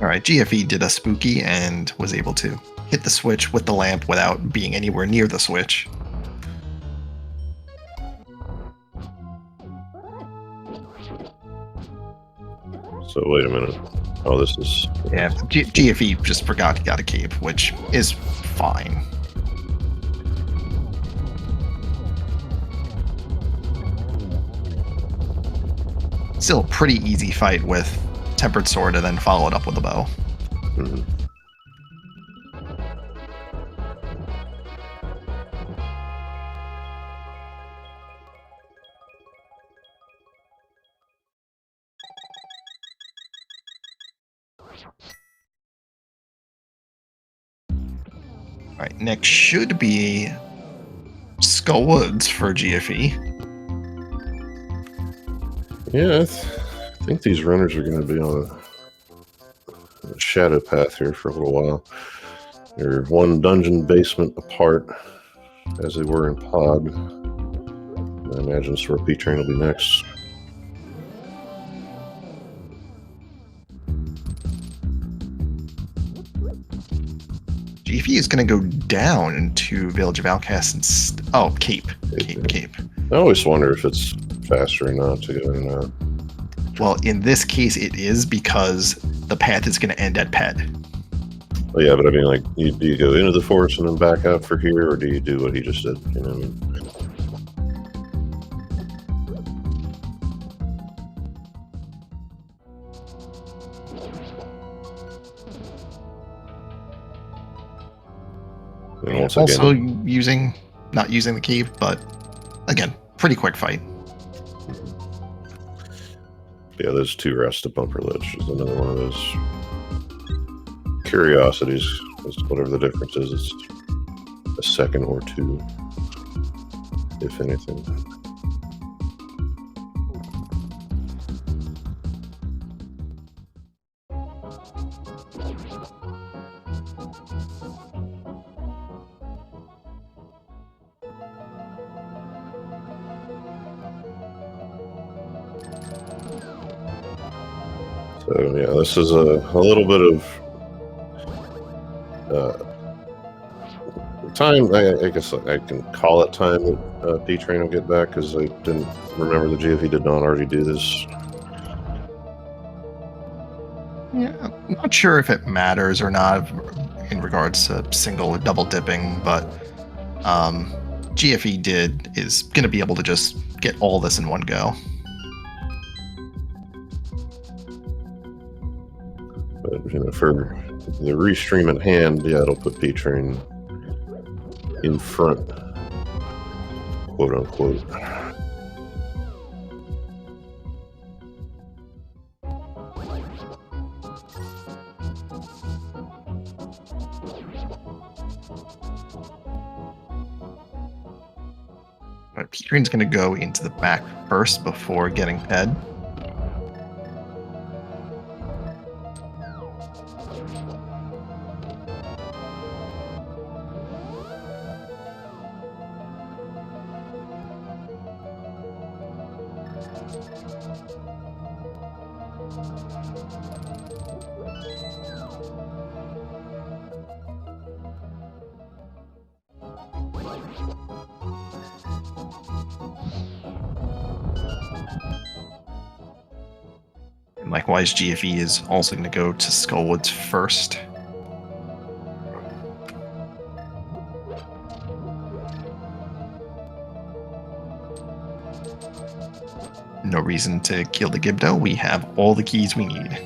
All right, GFE did a spooky and was able to hit the switch with the lamp without being anywhere near the switch. So wait a minute. Oh, this is... Yeah, GFE just forgot he got a cape, which is fine. Still a pretty easy fight with Tempered Sword, and then follow it up with a bow. Mm-hmm. All right, next should be Skull Woods for GFE. Yeah, I think these runners are going to be on a shadow path here for a little while. They're one dungeon basement apart, as they were in Pod. I imagine Sword P-Train will be next. GFE is going to go down into Village of Outcasts. Oh, Cape. I always wonder if it's faster or not to go in. Well, in this case, it is because the path is going to end at Ped. Well, yeah, but I mean, like, do you go into the forest and then back out for here, or do you do what he just did? You know what I mean? And once Also again, not using the cave, but again, pretty quick fight. yeah, those two rest of Bumper Ledge is another one of those curiosities. Whatever the difference is, it's a second or two, if anything. So yeah, this is a little bit of time. I guess I can call it time that P-Train will get back, because I didn't remember the GFE did not already do this. Yeah, I'm not sure if it matters or not in regards to single or double dipping, but GFE is going to be able to just get all this in one go. But, you know, for the restream at hand, yeah, it'll put P-Train in front, quote unquote. P-Train's going to go into the back first before getting Ped. And likewise, GFE is also going to go to Skullwoods first. No reason to kill the Gibdo. We have all the keys we need.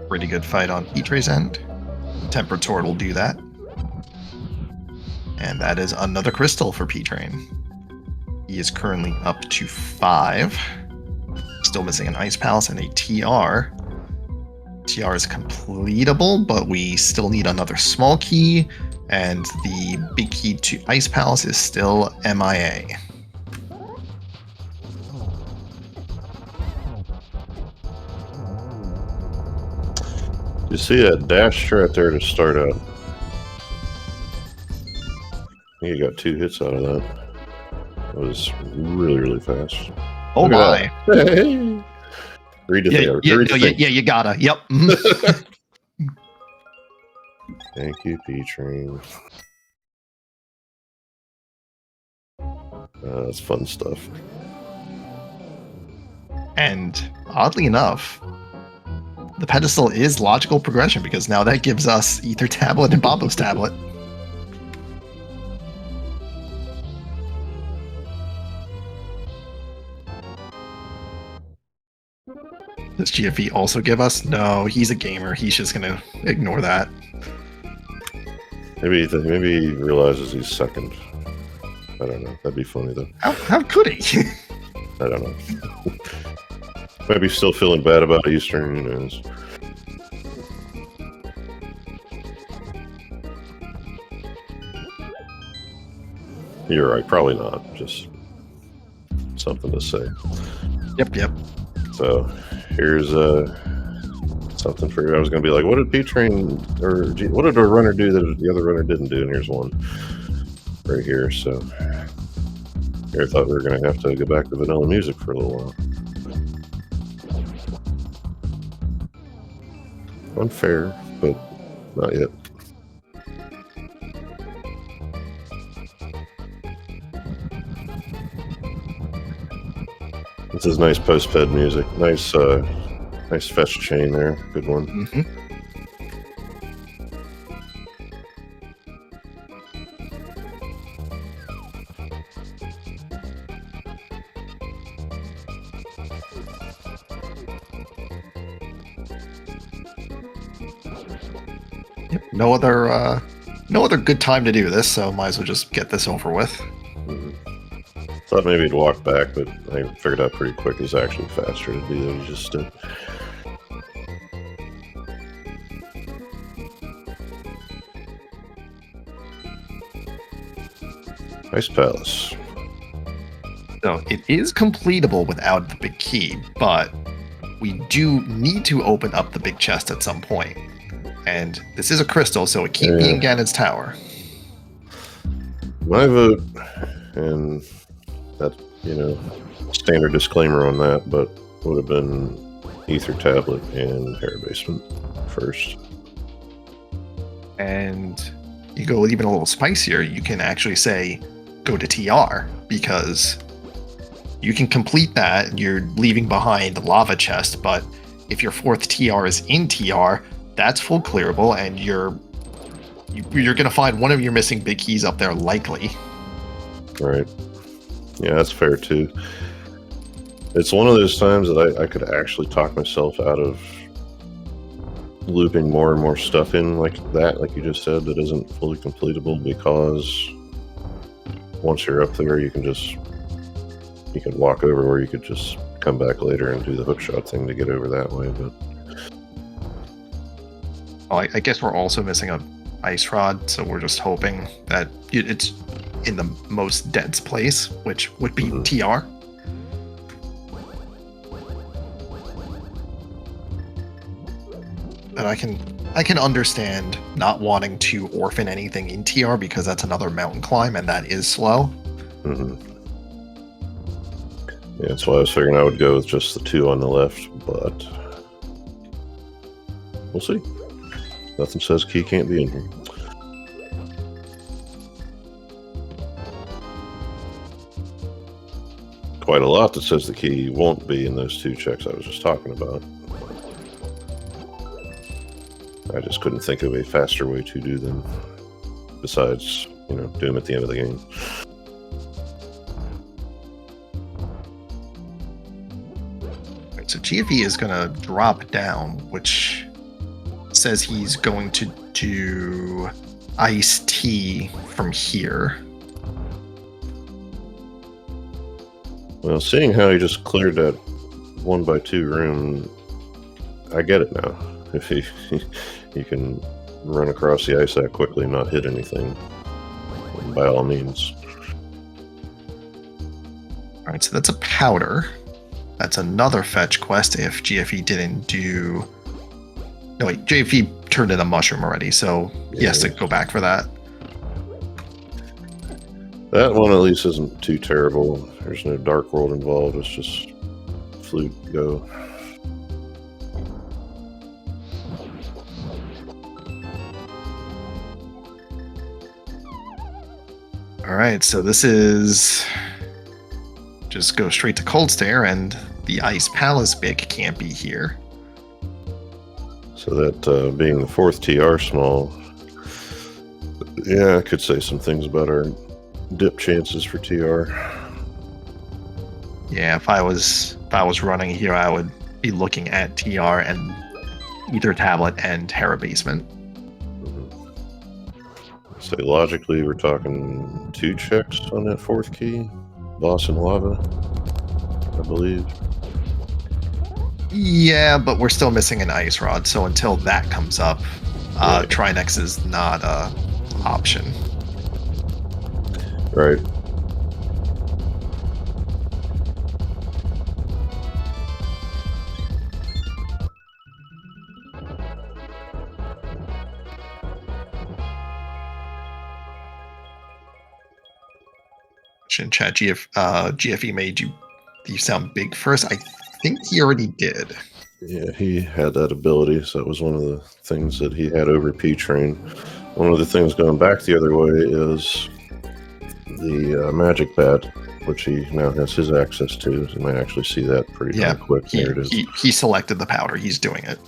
Pretty good fight on P-Tray's end. Tempered Sword will do that. And that is another crystal for P-Train. He is currently up to 5. Still missing an Ice Palace and a TR. TR is completable, but we still need another small key, and the big key to Ice Palace is still MIA. You see that dash right there to start out. I think you got 2 hits out of that. That was really, really fast. Oh my! Hey. Read the thing. Yeah, you gotta. Yep. Thank you, P-Train. That's fun stuff. And oddly enough, the pedestal is logical progression, because now that gives us Ether Tablet and Bobo's Tablet. Does GFE also give us? No, he's a gamer. He's just gonna ignore that. Maybe he realizes he's second. I don't know. That'd be funny though. How could he? I don't know. Maybe still feeling bad about Eastern, who knows. You're right, probably not. Just something to say. Yep. So here's something for you. I was going to be like, what did P-Train or what did a runner do that the other runner didn't do? And here's one right here. So here I thought we were going to have to go back to vanilla music for a little while. Unfair, but not yet. This is nice post-fed music. Nice fetch chain there. Good one. Mm-hmm. Yep. No other good time to do this, so might as well just get this over with. Thought maybe he'd walk back, but I figured out pretty quick he's actually faster to do that. He just stood. Ice Palace. So it is completable without the big key, but we do need to open up the big chest at some point. And this is a crystal, so it can't be in Ganon's tower. My vote, and that, standard disclaimer on that, but would have been Ether Tablet and Hair Basement first. And you go even a little spicier, you can actually say, go to TR, because you can complete that, you're leaving behind the lava chest, but if your fourth TR is in TR, that's full clearable, and you're going to find one of your missing big keys up there, likely. Right. Yeah, that's fair, too. It's one of those times that I could actually talk myself out of looping more and more stuff in like that, like you just said, that isn't fully completable, because once you're up there, you can walk over, or you could just come back later and do the hookshot thing to get over that way. But well, I guess we're also missing a ice rod, so we're just hoping that it's in the most dense place, which would be TR. But I can understand not wanting to orphan anything in TR, because that's another mountain climb, and that is slow. Yeah, that's why I was figuring I would go with just the two on the left, but we'll see. Nothing says key can't be in here. Quite a lot that says the key won't be in those two checks I was just talking about. I just couldn't think of a faster way to do them besides, do them at the end of the game. Right, so GFE is going to drop down, which says he's going to do Ice Tea from here. Well, seeing how he just cleared that 1x2 room, I get it now. If you can run across the ice that quickly and not hit anything, by all means. All right, so that's a powder. That's another fetch quest if GFE didn't do... No, wait, GFE turned in a mushroom already, so he has to go back for that. That one at least isn't too terrible. There's no Dark World involved. It's just flute go. All right, so this is just go straight to Cold Stare, and the Ice Palace big can't be here. So that being the fourth TR small, yeah, I could say some things about our dip chances for TR. Yeah, if I was running here, I would be looking at TR and either tablet and Terra Basement. So logically, we're talking 2 checks on that fourth key, boss and lava, I believe. Yeah, but we're still missing an ice rod, so until that comes up, Right. Trinex is not a option. Right. Shouldn't chat GFE made you sound big first. I think he already did. Yeah, he had that ability, so that was one of the things that he had over P-Train. One of the things going back the other way is the magic bat, which he now has his access to. You might actually see that pretty darn quick. There it is. He selected the powder. He's doing it.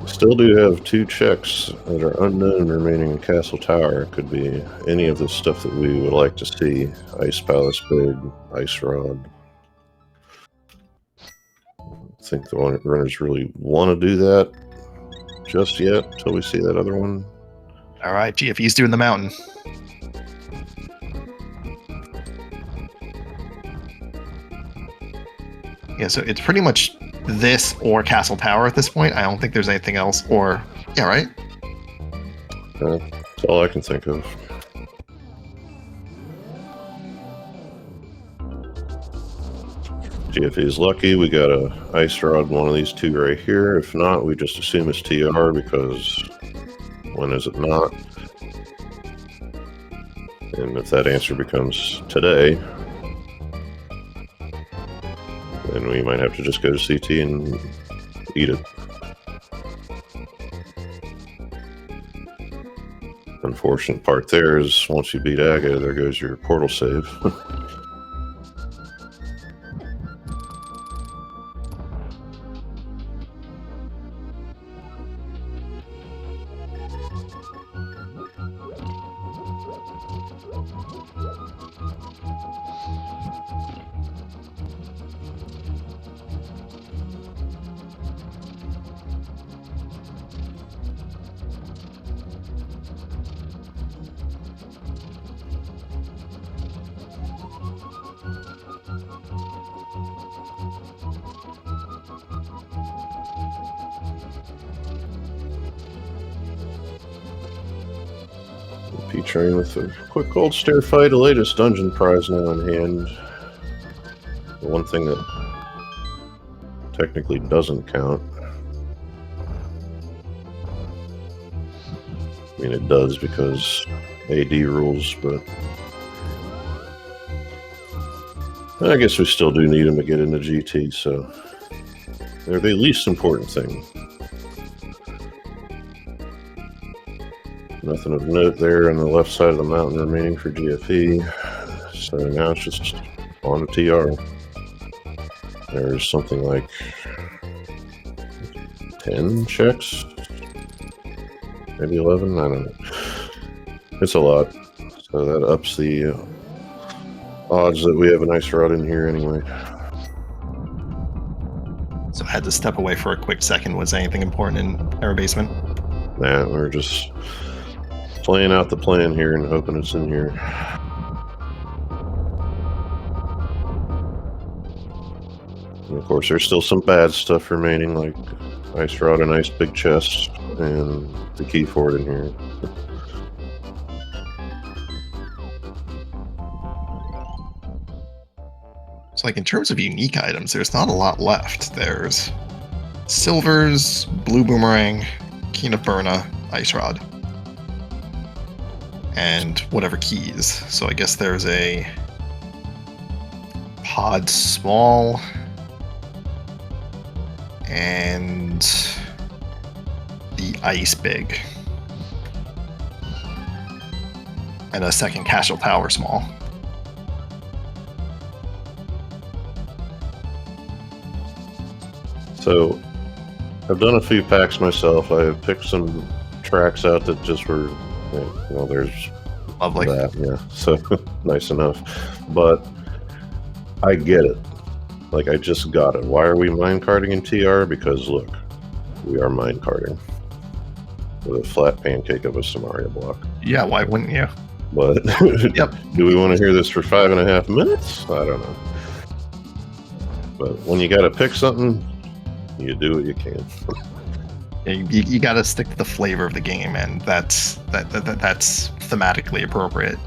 Still do have 2 checks that are unknown remaining in Castle Tower. It could be any of the stuff that we would like to see. Ice Palace Big, Ice Rod. I think the runners really want to do that just yet until we see that other one. All right, GFE's doing the mountain. Yeah, so it's pretty much this or Castle Tower at this point. I don't think there's anything else. Or, yeah, right? That's all I can think of. GFE is lucky. We got a ice rod, one of these 2 right here. If not, we just assume it's TR because when is it not? And if that answer becomes today, then we might have to just go to CT and eat it. Unfortunate part there is once you beat Aga, there goes your portal save. P-Train with a quick gold stair fight, the latest dungeon prize now in hand. The one thing that technically doesn't count. I mean, it does because AD rules, but I guess we still do need them to get into GT, so they're the least important thing. Nothing of note there on the left side of the mountain remaining for GFE. So now it's just on to TR. There's something like 10 checks? Maybe 11? I don't know. It's a lot. So that ups the odds that we have a nice rod in here anyway. So I had to step away for a quick second. Was anything important in Error Basement? Nah, we're just playing out the plan here and hoping it's in here. And of course, there's still some bad stuff remaining, like Ice Rod and Ice Big Chest, and the key for it in here. So, like, in terms of unique items, there's not a lot left. There's Silvers, Blue Boomerang, Keen of Burna, Ice Rod, and whatever keys. So I guess there's a Pod Small and the Ice Big and a second Castle Tower Small. So I've done a few packs myself. I have picked some tracks out that just were, well, there's Lovely. that, yeah. So nice enough. But I get it. Like, I just got it. Why are we minecarding in TR? Because look, we are minecarding with a flat pancake of a Samaria block. Yeah, why wouldn't you? But Yep. Do we want to hear this for 5.5 minutes? I don't know. But when you got to pick something, you do what you can. You got to stick to the flavor of the game, and that's thematically appropriate.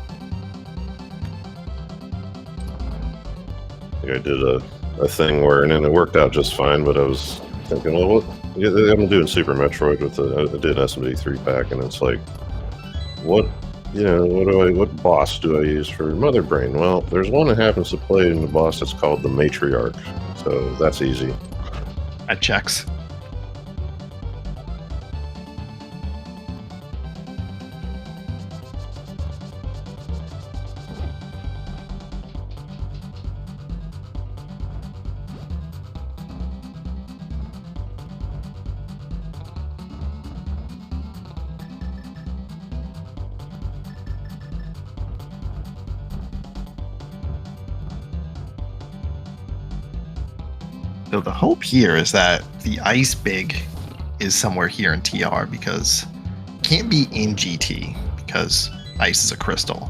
I did a thing where, and it worked out just fine, but I was thinking, well, what? Yeah, I'm doing Super Metroid with I did SMD 3-pack, and it's like, what? What boss do I use for Mother Brain? Well, there's one that happens to play in the boss that's called the Matriarch, so that's easy. That checks. So the hope here is that the ice big is somewhere here in TR, because it can't be in GT because ice is a crystal.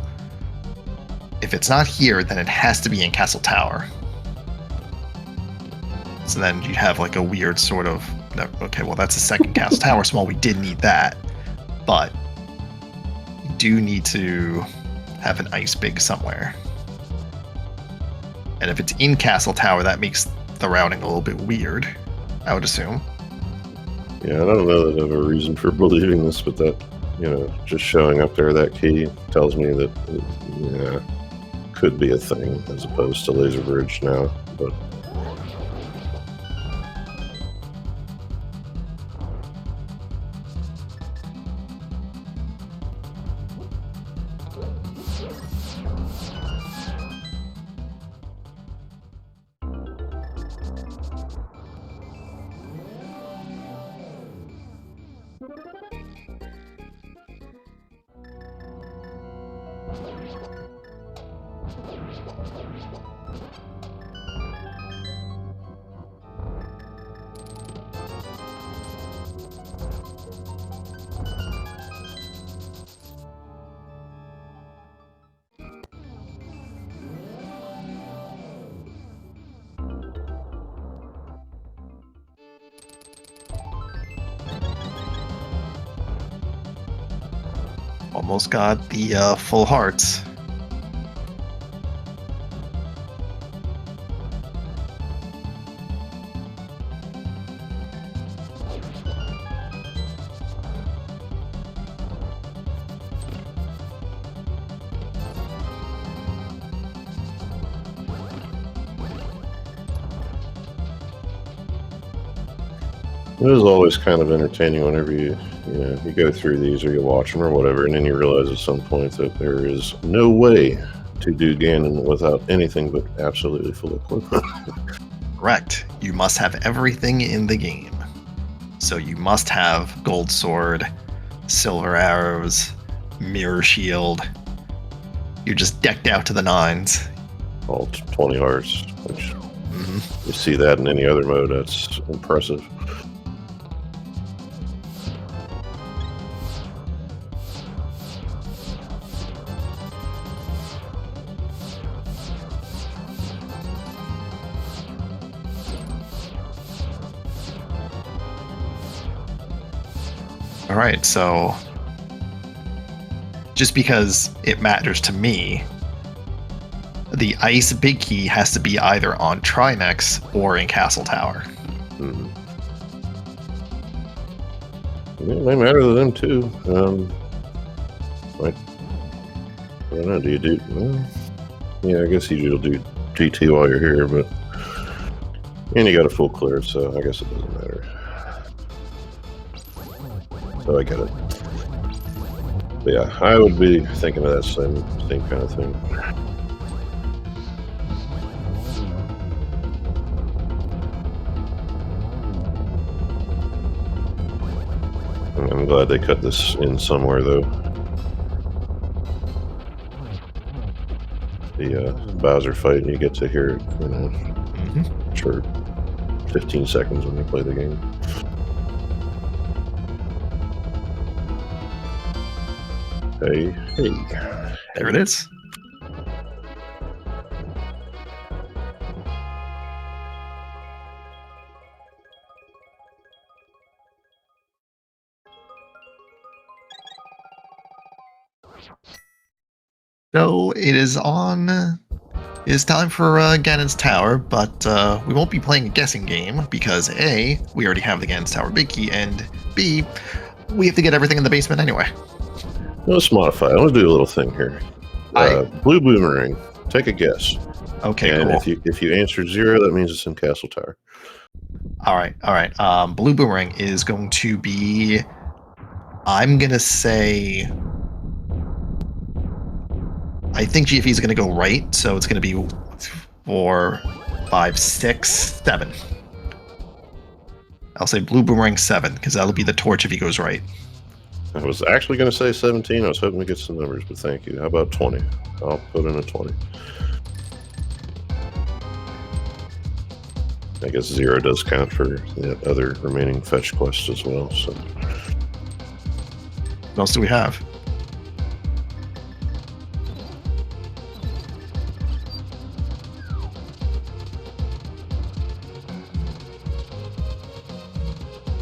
If it's not here, then it has to be in Castle Tower. So then you have like a weird sort of, okay, well that's the second Castle Tower small. We did need that, but you do need to have an ice big somewhere. And if it's in Castle Tower, that makes the routing a little bit weird, I would assume. Yeah, I don't know that I have a reason for believing this, but that, just showing up there, that key tells me that, could be a thing as opposed to Laser Bridge now, but. Almost got the full hearts. It is always kind of entertaining whenever you go through these or you watch them or whatever, and then you realize at some point that there is no way to do Ganon without anything but absolutely full equipment. Correct. You must have everything in the game. So you must have gold sword, silver arrows, mirror shield. You're just decked out to the nines. All 20 hearts, which you see that in any other mode. That's impressive. All right, so just because it matters to me, the ice big key has to be either on Trinex or in Castle Tower. It may matter to them too. I don't know. Do you do? Well, yeah, I guess you'll do GT while you're here, but and you got a full clear, so I guess it doesn't matter. So I get it. But yeah, I would be thinking of that same kind of thing. I'm glad they cut this in somewhere, though. The Bowser fight, and you get to hear it, for 15 seconds when you play the game. Hey. There it is. So it is on. It is time for Ganon's Tower, but we won't be playing a guessing game because A, we already have the Ganon's Tower big key, and B, we have to get everything in the basement anyway. Let's modify it. Let's do a little thing here. Blue boomerang. Take a guess. Okay, and cool. if you answer 0, that means it's in Castle Tower. All right. Blue boomerang is going to be. I'm gonna say. I think GFE is gonna go right, so it's gonna be 4, 5, 6, 7. I'll say blue boomerang 7 because that'll be the torch if he goes right. I was actually going to say 17. I was hoping to get some numbers, but thank you. How about 20? I'll put in a 20. I guess 0 does count for the other remaining fetch quests as well. So, what else do we have?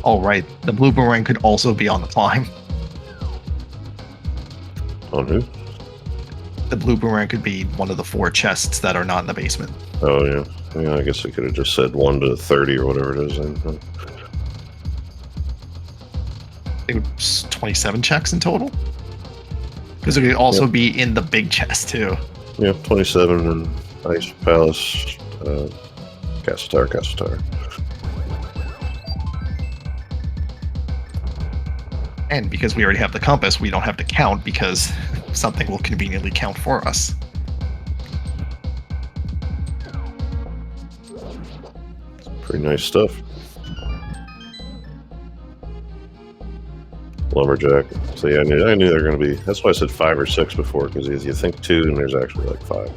Oh, right. The blue boomerang could also be on the climb. On who? The blue boomerang could be one of the 4 chests that are not in the basement. Oh, yeah. Yeah, I guess I could have just said 1 to 30 or whatever it is. I think it's 27 checks in total. Because it could also be in the big chest, too. Yeah, 27 in Ice Palace, Castle Tower. And because we already have the compass, we don't have to count because something will conveniently count for us. Pretty nice stuff. Lumberjack. So yeah, I knew they were going to be. That's why I said 5 or 6 before, because you think 2 and there's actually like 5.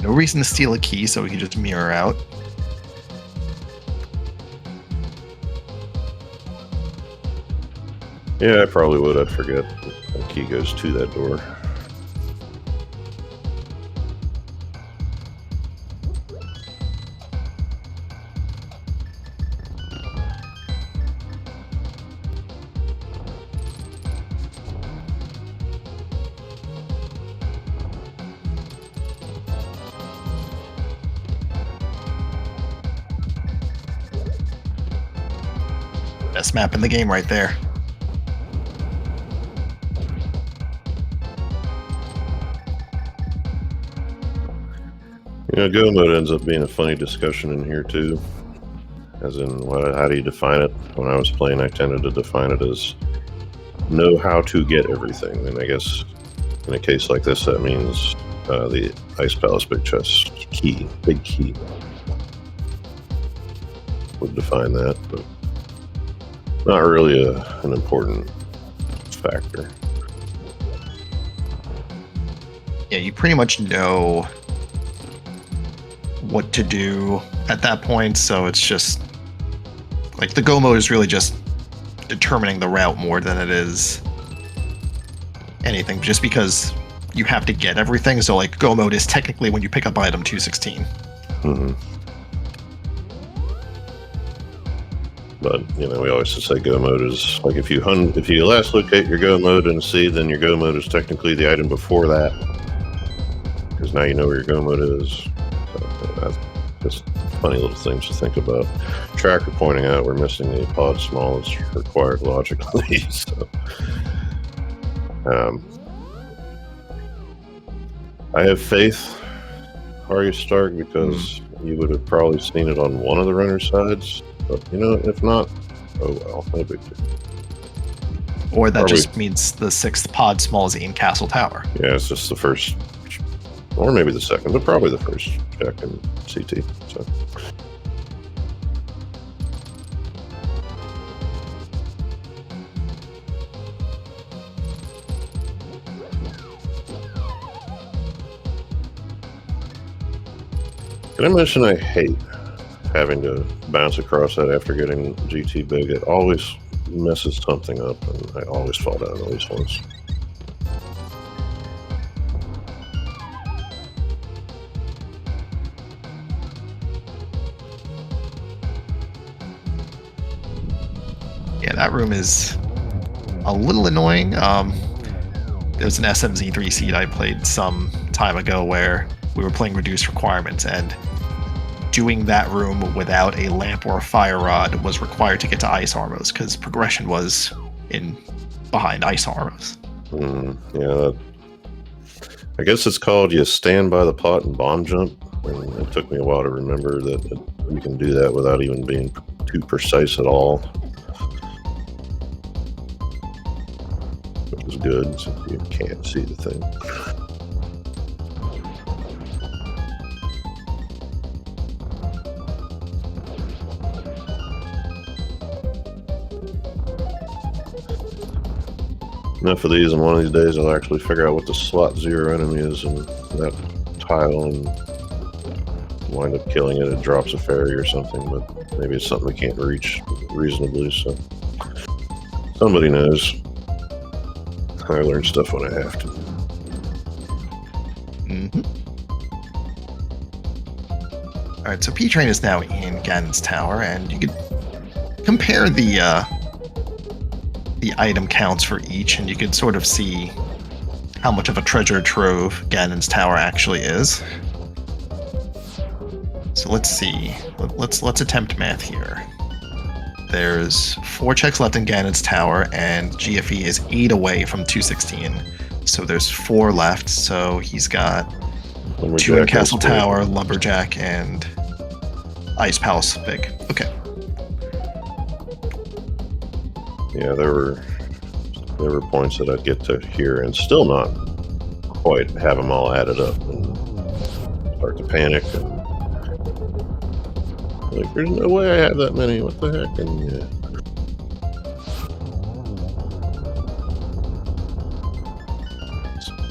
No reason to steal a key, so we can just mirror out. Yeah, I probably would. I'd forget the key goes to that door. Best map in the game right there. You know, go mode ends up being a funny discussion in here too. As in, how do you define it? When I was playing, I tended to define it as know how to get everything. And I guess in a case like this, that means the Ice Palace big chest key, big key, would define that, but not really an important factor. Yeah, you pretty much know what to do at that point, so it's just like the go mode is really just determining the route more than it is anything, just because you have to get everything. So like go mode is technically when you pick up item 216. Mm-hmm. But you know, we always say go mode is like if you last locate your go mode in C, then your go mode is technically the item before that, because now you know where your go mode is. So that's just funny little things to think about. Tracker pointing out we're missing the pod small is required logically. So, I have faith, Arya Stark, because you would have probably seen it on one of the runner sides. But, you know, if not, oh well, no big deal. Or that just means the 6th pod small is in Castle Tower. Yeah, it's just the first, or maybe the second, but probably the first check in CT. So. Can I mention I hate having to bounce across that after getting GT big? It always messes something up, and I always fall down at least once. Yeah, that room is a little annoying. There's an SMZ3 seed I played some time ago where we were playing reduced requirements, and doing that room without a lamp or a fire rod was required to get to ice armors because progression was behind ice armors. Yeah, I guess it's called you stand by the pot and bomb jump. And it took me a while to remember that you can do that without even being too precise at all. Which is good since you can't see the thing. Enough of these, and one of these days I'll actually figure out what the slot 0 enemy is in that tile and wind up killing it. It drops a fairy or something, but maybe it's something we can't reach reasonably, so somebody knows. I learn stuff when I have to. All right, so P-Train is now in Ganon's Tower, and you could compare the item counts for each, and you could sort of see how much of a treasure trove Ganon's Tower actually is. So let's see. Let's attempt math here. There's 4 checks left in Ganon's Tower, and GFE is 8 away from 216. So there's 4 left. So he's got Lumberjack 2 in Castle Ice Big. Tower, Lumberjack, and Ice Palace Big. Okay. Yeah, there were points that I'd get to here and still not quite have them all added up and start to panic and like, there's no way I have that many. What the heck? And yeah.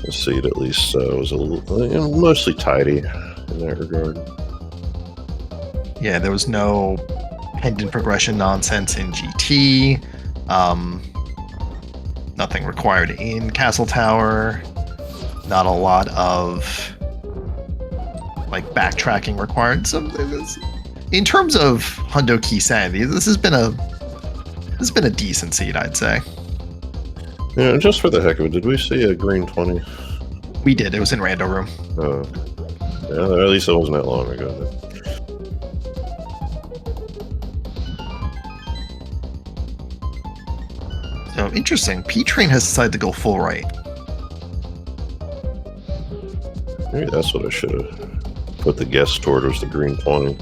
The seed at least was a little, mostly tidy in that regard. Yeah, there was no pendant progression nonsense in GT. Nothing required in Castle Tower. Not a lot of like backtracking required. So in terms of Hundo Keysanity, this has been a decent seed, I'd say. Yeah, just for the heck of it, did we see a green 20? We did. It was in Rando Room. Yeah, at least it wasn't that long ago. So interesting. P-Train has decided to go full right. Maybe that's what I should have put the guess toward, was the green 20.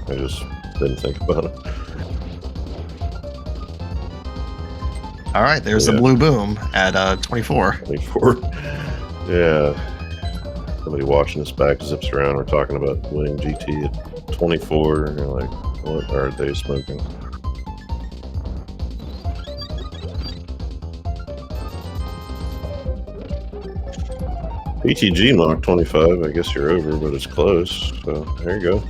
I just didn't think about it. All right, there's the blue boom at 24. 24. Yeah. Somebody watching this back zips around. We're talking about winning GT at 24. And you're like, what are they smoking? PTG Mach 25. I guess you're over, but it's close. So there you go.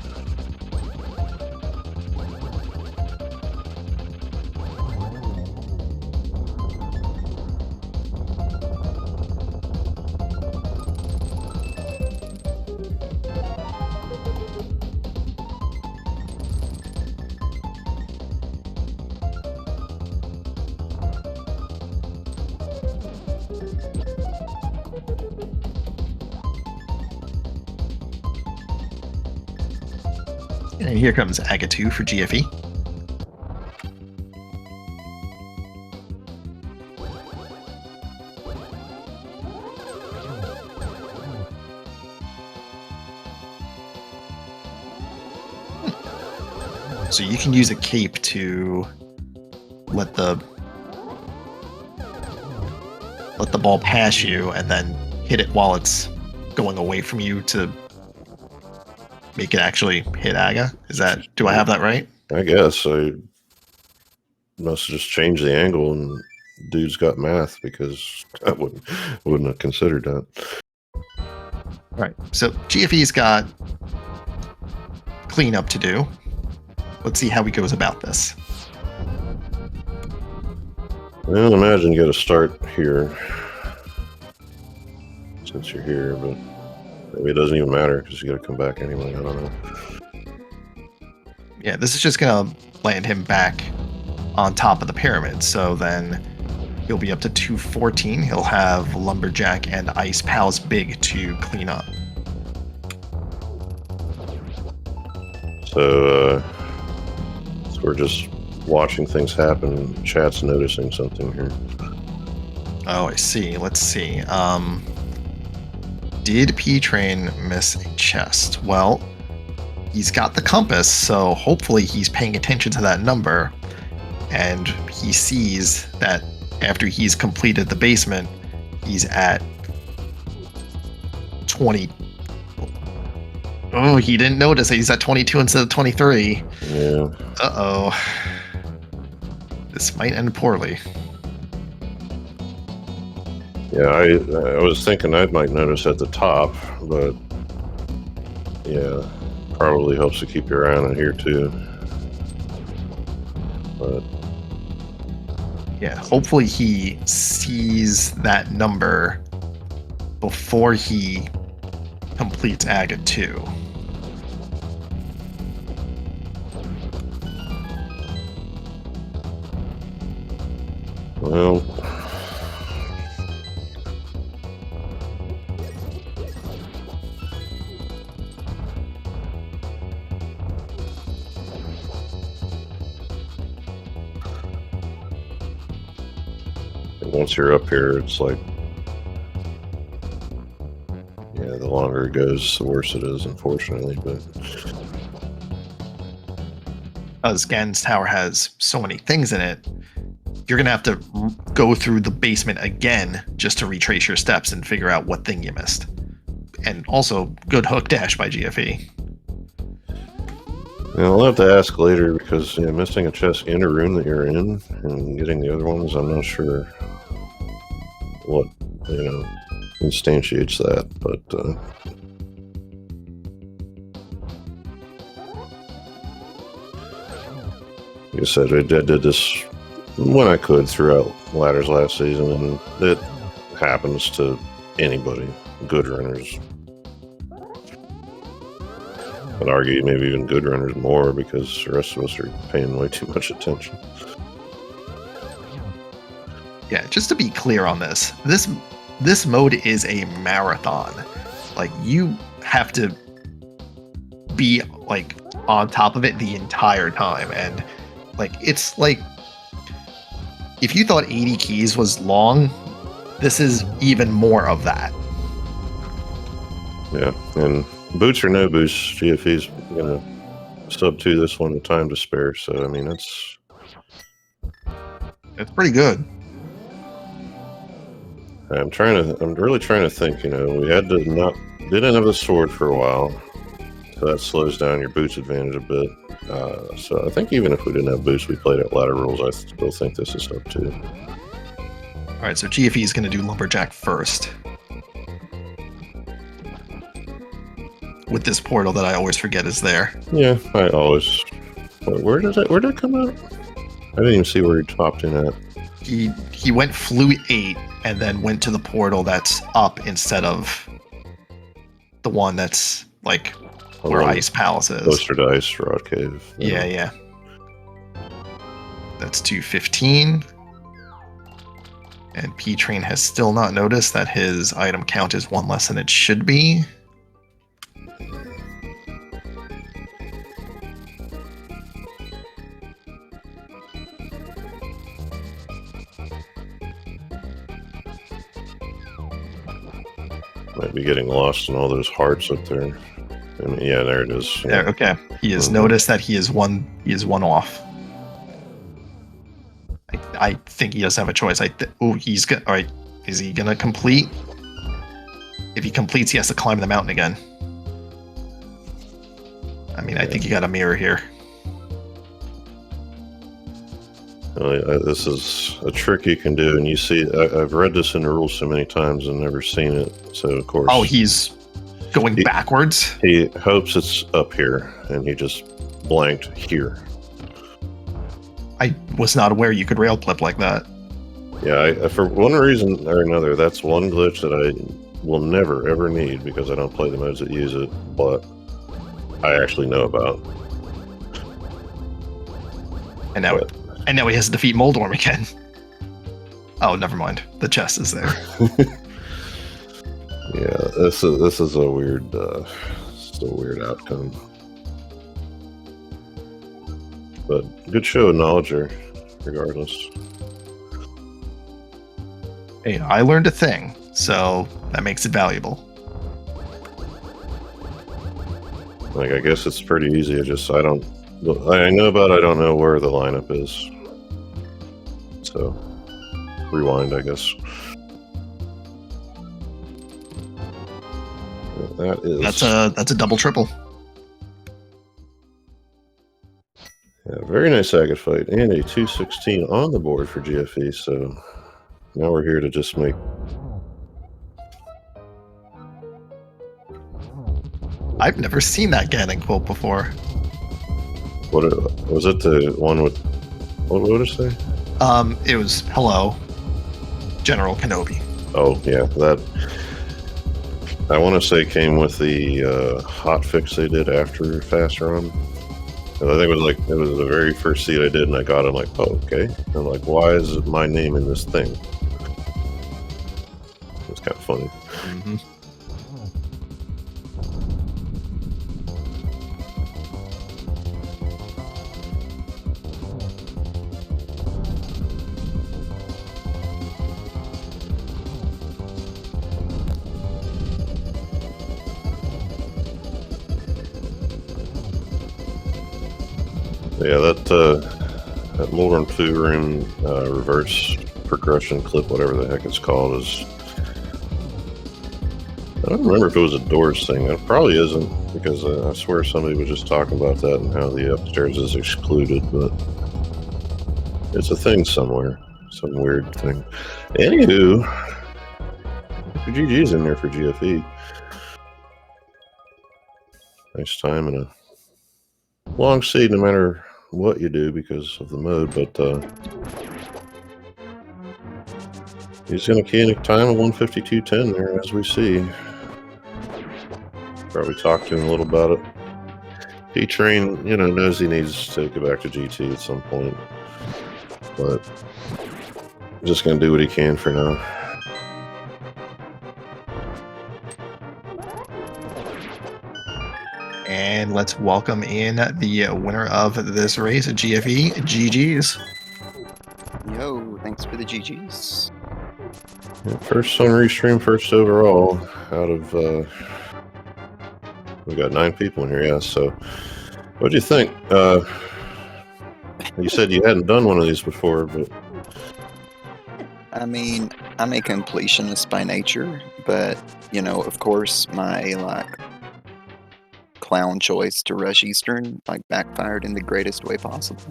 And here comes Agatu for GFE. So you can use a cape to let the ball pass you and then hit it while it's going away from you to make it actually hit Aga. Do I have that right? I guess I must have just changed the angle and dude's got math, because I wouldn't have considered that. All right. So GFE's got cleanup to do. Let's see how he goes about this. Well, imagine you got to start here since you're here, but maybe it doesn't even matter because you got to come back anyway. I don't know. Yeah, this is just gonna land him back on top of the pyramid. So then he'll be up to 214. He'll have Lumberjack and Ice Pals Big to clean up. So we're just watching things happen. Chat's noticing something here. Oh, I see. Let's see. Did P-Train miss a chest? Well, he's got the compass, so hopefully he's paying attention to that number, and he sees that after he's completed the basement, he's at 20. Oh, he didn't notice that he's at 22 instead of 23. Yeah. Uh-oh. This might end poorly. Yeah, I was thinking I might notice at the top, but yeah, probably helps to keep your eye on it here too. But yeah, hopefully he sees that number before he completes Agate 2. well, once you're up here, it's like, yeah, the longer it goes, the worse it is, unfortunately. But Because Ganon's Tower has so many things in it, you're going to have to go through the basement again just to retrace your steps and figure out what thing you missed. And also, good hook dash by GFE. yeah, I'll have to ask later because missing a chest in a room that you're in and getting the other ones, I'm not sure what instantiates that, but like I said, I did this when I could throughout ladders last season, and it happens to anybody, good runners. I'd argue maybe even good runners more because the rest of us are paying way too much attention. Yeah, just to be clear on this mode is a marathon. Like, you have to be like on top of it the entire time, and like it's like if you thought 80 keys was long, this is even more of that. Yeah, and boots or no boots, GFE's gonna sub 2 this one with time to spare. So I mean, it's pretty good. I'm really trying to think. We didn't have the sword for a while, so that slows down your boots advantage a bit. So I think even if we didn't have boots, we played at ladder rules. I still think this is sub 2. All right, so GFE is going to do Lumberjack first. With this portal that I always forget is there. Yeah, I always. Where did it come out? I didn't even see where he topped in at. He went flew 8 and then went to the portal that's up instead of the one that's like where Ice Palace is. Closer to Ice Rod Cave. Yeah. That's 215. And P-Train has still not noticed that his item count is 1 less than it should be. Might be getting lost in all those hearts up there. I mean, yeah, there it is. There, okay. He has noticed that he is one off. I think he doesn't have a choice. He's good. All right. Is he gonna complete? If he completes, he has to climb the mountain again. I mean, I think you got a mirror here. This is a trick you can do, and you see, I've read this in the rules so many times and never seen it. So of course, he's going backwards. He hopes it's up here, and he just blanked here. I was not aware you could rail clip like that. Yeah, for one reason or another, that's one glitch that I will never ever need because I don't play the modes that use it, but I actually know about. And now, And now he has to defeat Moldorm again. Oh, never mind. The chest is there. Yeah, this is a weird, outcome. But good show of knowledge, regardless. Hey, I learned a thing, so that makes it valuable. Like, I guess it's pretty easy. I know, but I don't know where the lineup is. So, rewind, I guess. That's a double triple. Yeah, very nice agate fight, and a 216 on the board for GFE. So now we're here to just make. I've never seen that Ganon quote before. What was it? The one with what would it say? It was hello, General Kenobi. Oh yeah, that. I want to say came with the hot fix they did after Fast Run. I think it was the very first seed I did, and I got it. I'm like, oh, okay. And I'm like, why is my name in this thing? It's kind of funny. Mm-hmm. Yeah, that Moldorm 2 room reverse progression clip, whatever the heck it's called, is. I don't remember if it was a Doors thing. It probably isn't, because I swear somebody was just talking about that and how the upstairs is excluded, but it's a thing somewhere. Some weird thing. Anywho, GG's in there for GFE. Nice time and a long seed no matter what you do because of the mode, but he's going to key in a time of 152.10 there, as we see. Probably talk to him a little about it. P-Train, knows he needs to go back to GT at some point, but just going to do what he can for now. And let's welcome in the winner of this race, GFE. GG's. Yo, thanks for the GG's. Yeah, first on Restream, first overall out of. We got 9 people in here, yeah. So, what do you think? You said you hadn't done one of these before, but. I mean, I'm a completionist by nature, but, of course, my, clown choice to rush Eastern backfired in the greatest way possible.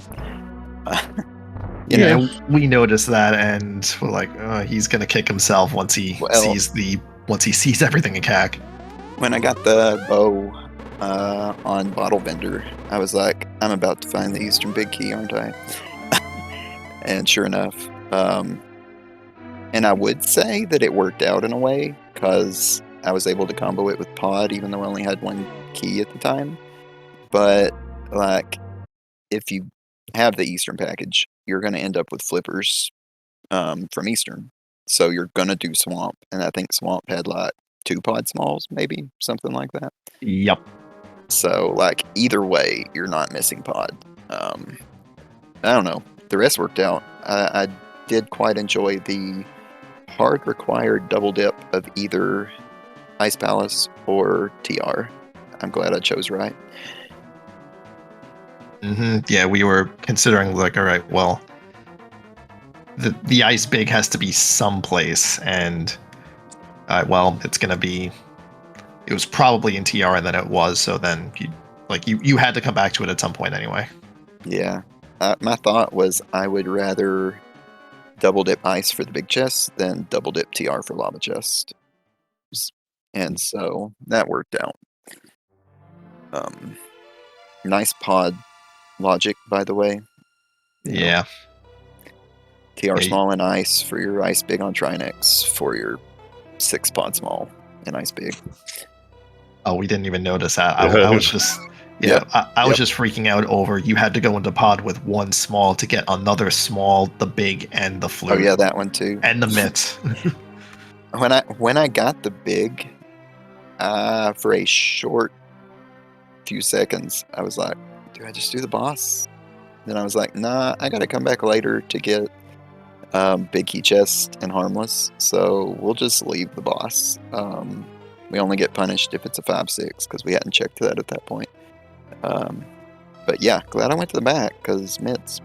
We noticed that, and we're like, oh, he's gonna kick himself once he sees everything in CAC. When I got the bow on Bottle Vendor, I was like, I'm about to find the Eastern Big Key, aren't I? And sure enough, and I would say that it worked out in a way because I was able to combo it with Pod, even though I only had 1 key at the time. But if you have the Eastern package, you're going to end up with flippers from Eastern. So you're going to do Swamp, and I think Swamp had 2 Pod Smalls, maybe something like that. Yep. So either way, you're not missing Pod. I don't know. The rest worked out. I did quite enjoy the hard required double dip of either Ice Palace or TR. I'm glad I chose right. Mm-hmm. Yeah, we were considering all right, well, the Ice Big has to be someplace, and it's gonna be. It was probably in TR, and then it was. So then you had to come back to it at some point anyway. Yeah, my thought was I would rather double dip Ice for the big chest than double dip TR for lava chest. And so that worked out. Nice pod logic, by the way. Yeah. TR small and Ice for your Ice Big on Trinex for your 6 pod small and Ice Big. Oh, we didn't even notice that. I was just Yeah, Yep. I was Yep. just freaking out over you had to go into pod with one small to get another small, the big, and the flute. Oh yeah, that one too. And the mitts. When I got the big, for a short few seconds, I was like, do I just do the boss? Then I was like, nah, I gotta come back later to get big key chest and harmless, so we'll just leave the boss. We only get punished if it's a 5-6 because we hadn't checked that at that point. But yeah, glad I went to the back because mitts.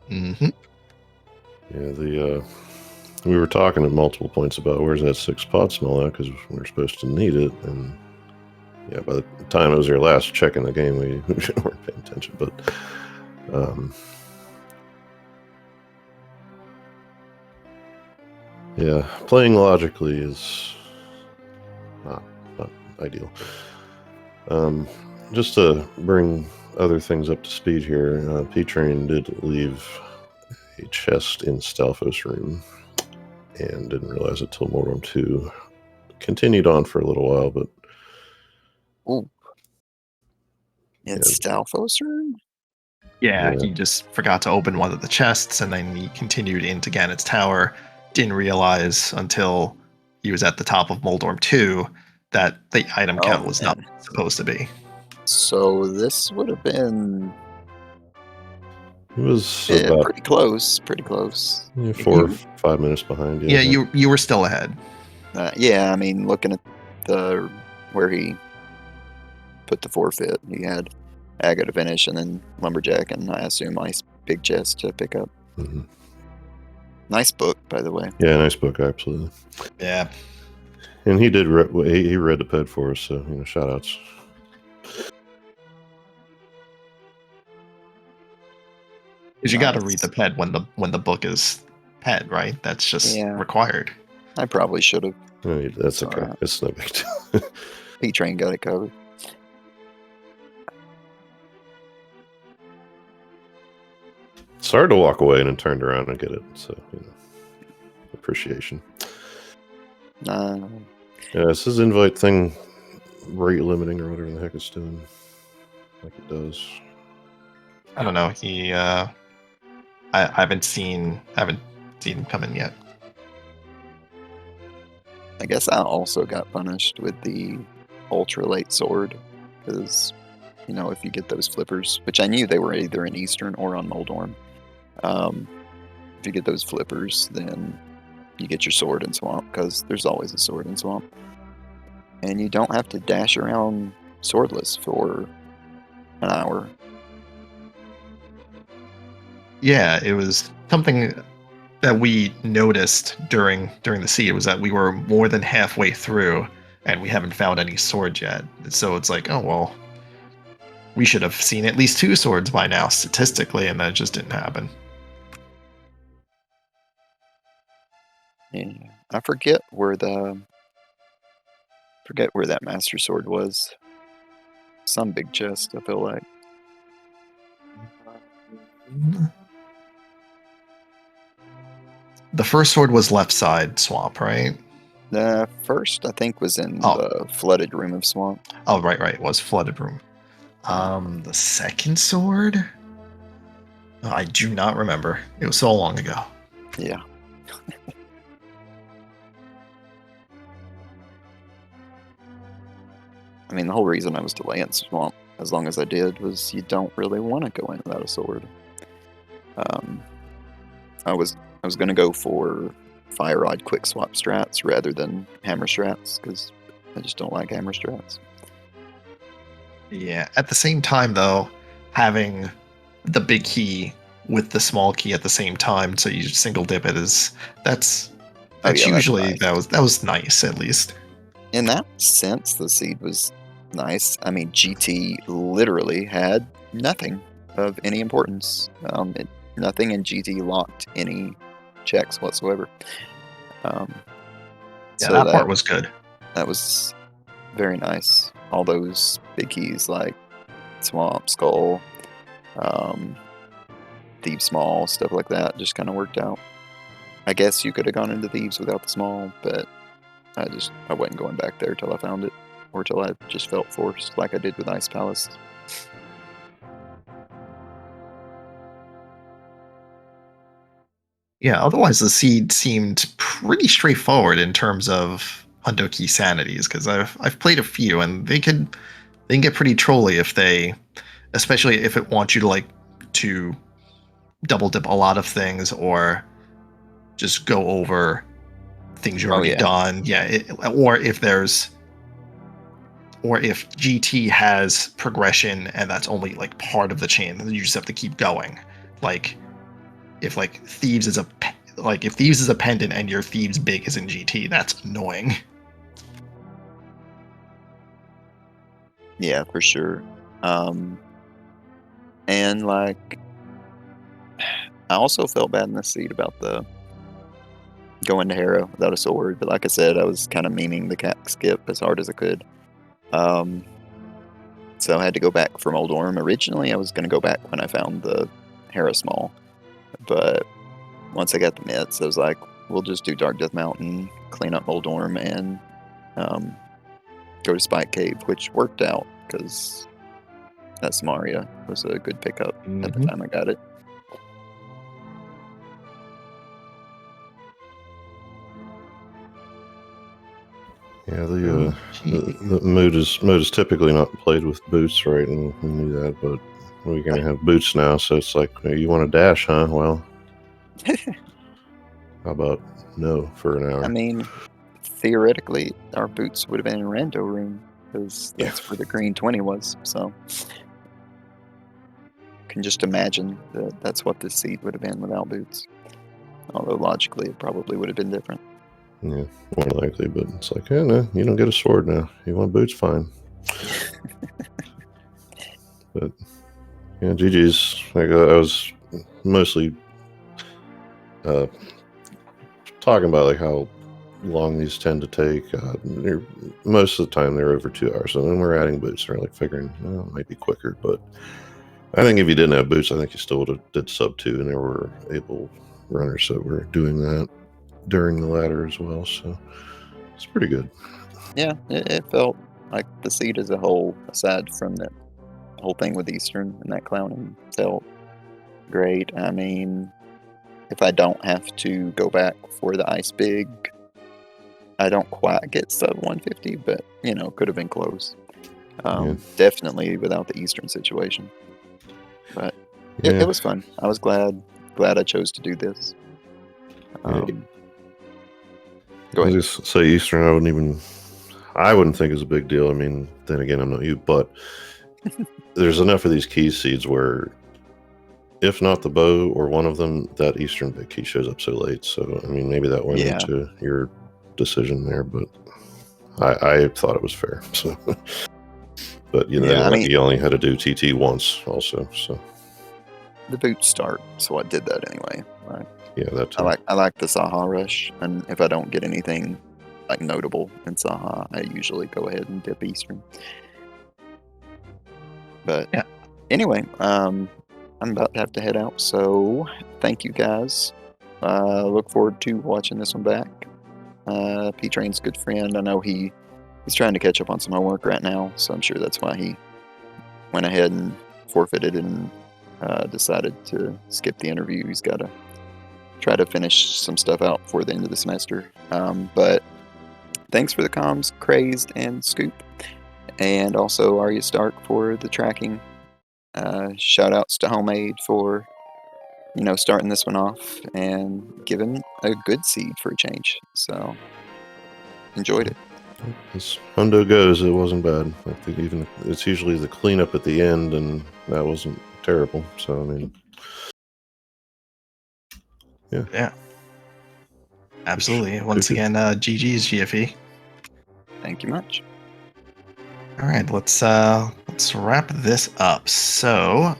Mm-hmm. Yeah, we were talking at multiple points about where's that 6 pot smell at because we're supposed to need it, and yeah, by the time it was your last check in the game, we weren't paying attention. But yeah, playing logically is not ideal. Just to bring other things up to speed here, P-Train did leave a chest in Stalfos' room and didn't realize it till Mortem 2. Continued on for a little while, but Ooh. In Stalfos' room? Yeah, Yeah. he just forgot to open one of the chests, and then he continued into Ganon's tower. Didn't realize until he was at the top of Moldorm 2 that the item count was not supposed to be. So this would have been it was about pretty close. Pretty close. 4 or 5 minutes behind. Yeah, you were still ahead. Yeah, I mean, looking at the where he put the forfeit, he had Aga to finish, and then Lumberjack, and I assume Ice Big Chest to pick up. Mm-hmm. Nice book, by the way. Yeah, nice book, absolutely. Yeah. And he did he read the ped for us, so shout outs. Because you got to read the ped when the book is ped, right? That's just required. I probably should have. Oh, that's okay. Right. It's no big deal. P-Train got it covered. It's hard to walk away and then turned around and get it. So, appreciation. Yeah, this is invite thing rate limiting or whatever the heck it's doing. Like it does. I don't know. He I haven't seen him come in yet. I guess I also got punished with the ultralight sword because, if you get those flippers, which I knew they were either in Eastern or on Moldorm, if you get those flippers, then you get your sword in Swamp because there's always a sword in Swamp. And you don't have to dash around swordless for an hour. Yeah, it was something that we noticed during the seed was that we were more than halfway through and we haven't found any swords yet. So it's like, oh well, we should have seen at least 2 swords by now statistically, and that just didn't happen. Yeah, I forget where that master sword was. Some big chest, I feel like. The first sword was left side Swamp, right? The first, I think, was in the flooded room of Swamp. Oh, right. It was flooded room. The second sword? I do not remember. It was so long ago. Yeah. I mean, the whole reason I was delaying Swamp as long as I did was you don't really want to go in without a sword. I was going to go for Fire Rod quick swap strats rather than hammer strats because I just don't like hammer strats. Yeah. At the same time, though, having the big key with the small key at the same time, so you single dip it that's usually nice. that was nice at least. In that sense, the seed was nice. I mean, GT literally had nothing of any importance. Nothing in GT locked any checks whatsoever. So that part was good. That was very nice. All those big keys like Swamp, Skull, Thieves Small, stuff like that just kind of worked out. I guess you could have gone into Thieves without the Small, but I wasn't going back there till I found it. or till I just felt forced, like I did with Ice Palace. Yeah, otherwise the seed seemed pretty straightforward in terms of Hundo Keysanities, because I've played a few and they can get pretty trolly if they, especially if it wants you to to double dip a lot of things or just go over things you've already done. Yeah, or if GT has progression and that's only like part of the chain, then you just have to keep going. Like if Thieves is a pendant and your Thieves big is in GT, that's annoying. Yeah, for sure. And like, I also felt bad in this seed about the going to Harrow without a sword, but like I said, I was kind of memeing the cat skip as hard as I could. So I had to go back from Old Orm. Originally, I was going to go back when I found the Harrow Small, but once I got the mitts, I was like, we'll just do Dark Death Mountain, clean up Old Orm, and go to Spike Cave, which worked out because that Samaria was a good pickup at the time I got it. Yeah, the mood is typically not played with boots, right? And we knew that, but we're gonna have boots now, so it's like, you want to dash, huh? Well, how about no for an hour? I mean, theoretically, our boots would have been in Rando Room because that's where the green 20 was. So, can just imagine that that's what this seed would have been without boots. Although logically, it probably would have been different. Yeah, more likely, but it's like, yeah, no, you don't get a sword now. You want boots, fine. But yeah, GG's. Like, I was mostly talking about like how long these tend to take. Most of the time they're over 2 hours, and then we're adding boots. We're like figuring, well, it might be quicker, but I think if you didn't have boots, I think you still would have did sub 2, and there were able runners that were doing that during the ladder as well, so it's pretty good. Yeah, it felt like the seed as a whole, aside from that whole thing with Eastern and that clowning, felt great. I mean, if I don't have to go back for the Ice Big, I don't quite get sub 150, but could have been close. Definitely without the Eastern situation, but it was fun. I was glad I chose to do this. Go ahead. Just say Eastern, I wouldn't think is a big deal. I mean, then again, I'm not you, but there's enough of these key seeds where, if not the bow or one of them, that Eastern big key shows up so late. So, I mean, maybe that went into your decision there, but I thought it was fair. So, but you only had to do TT once, also. So the boot start, so I did that anyway. Yeah, that too. I like the Saha rush, and if I don't get anything like notable in Saha, I usually go ahead and dip Eastern. But anyway, I'm about to have to head out, so thank you guys. Look forward to watching this one back. P-Train's a good friend. I know he's trying to catch up on some homework right now, so I'm sure that's why he went ahead and forfeited and decided to skip the interview. He's got to try to finish some stuff out before the end of the semester. But thanks for the comms, Crazed and Scoop, and also Arya Stark for the tracking. Shout outs to Homemade for starting this one off and giving a good seed for a change. So enjoyed it. As Hundo goes, it wasn't bad. It's usually the cleanup at the end, and that wasn't terrible. So I mean, yeah, absolutely. Once again, GG's GFE. Thank you much. All right, let's wrap this up. So,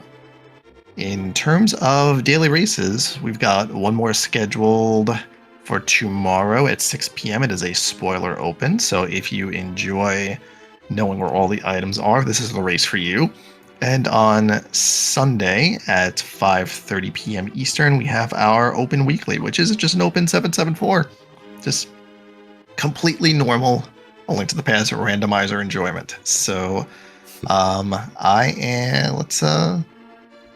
in terms of daily races, we've got one more scheduled for tomorrow at 6 p.m. It is a spoiler open, so if you enjoy knowing where all the items are, this is the race for you. And on Sunday at 5:30 p.m. Eastern, we have our open weekly, which is just an open 774. Just completely normal A Link to the Past randomizer enjoyment. So, let's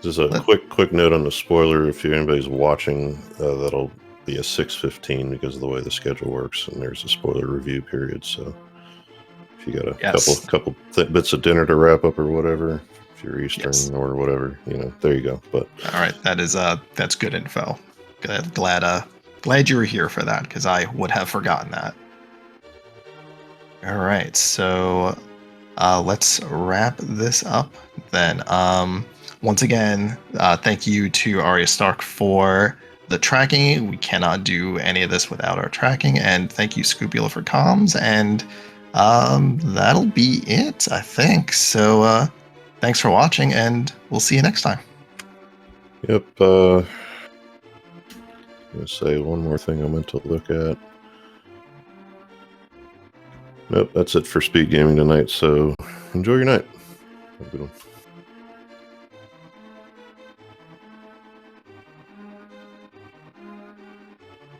Just a quick note on the spoiler. If anybody's watching, that'll be a 6:15 because of the way the schedule works, and there's a spoiler review period. So if you got a couple bits of dinner to wrap up or whatever, if you're Eastern or whatever, there you go. But all right, that's good info. Glad you were here for that, because I would have forgotten that. All right, so let's wrap this up then. Once again, thank you to Arya Stark for the tracking. We cannot do any of this without our tracking. And thank you, Scoopula, for comms. And that'll be it, I think. So thanks for watching, and we'll see you next time. Yep. I'm going to say one more thing I meant to look at. Nope, that's it for speed gaming tonight. So enjoy your night. Have a good one.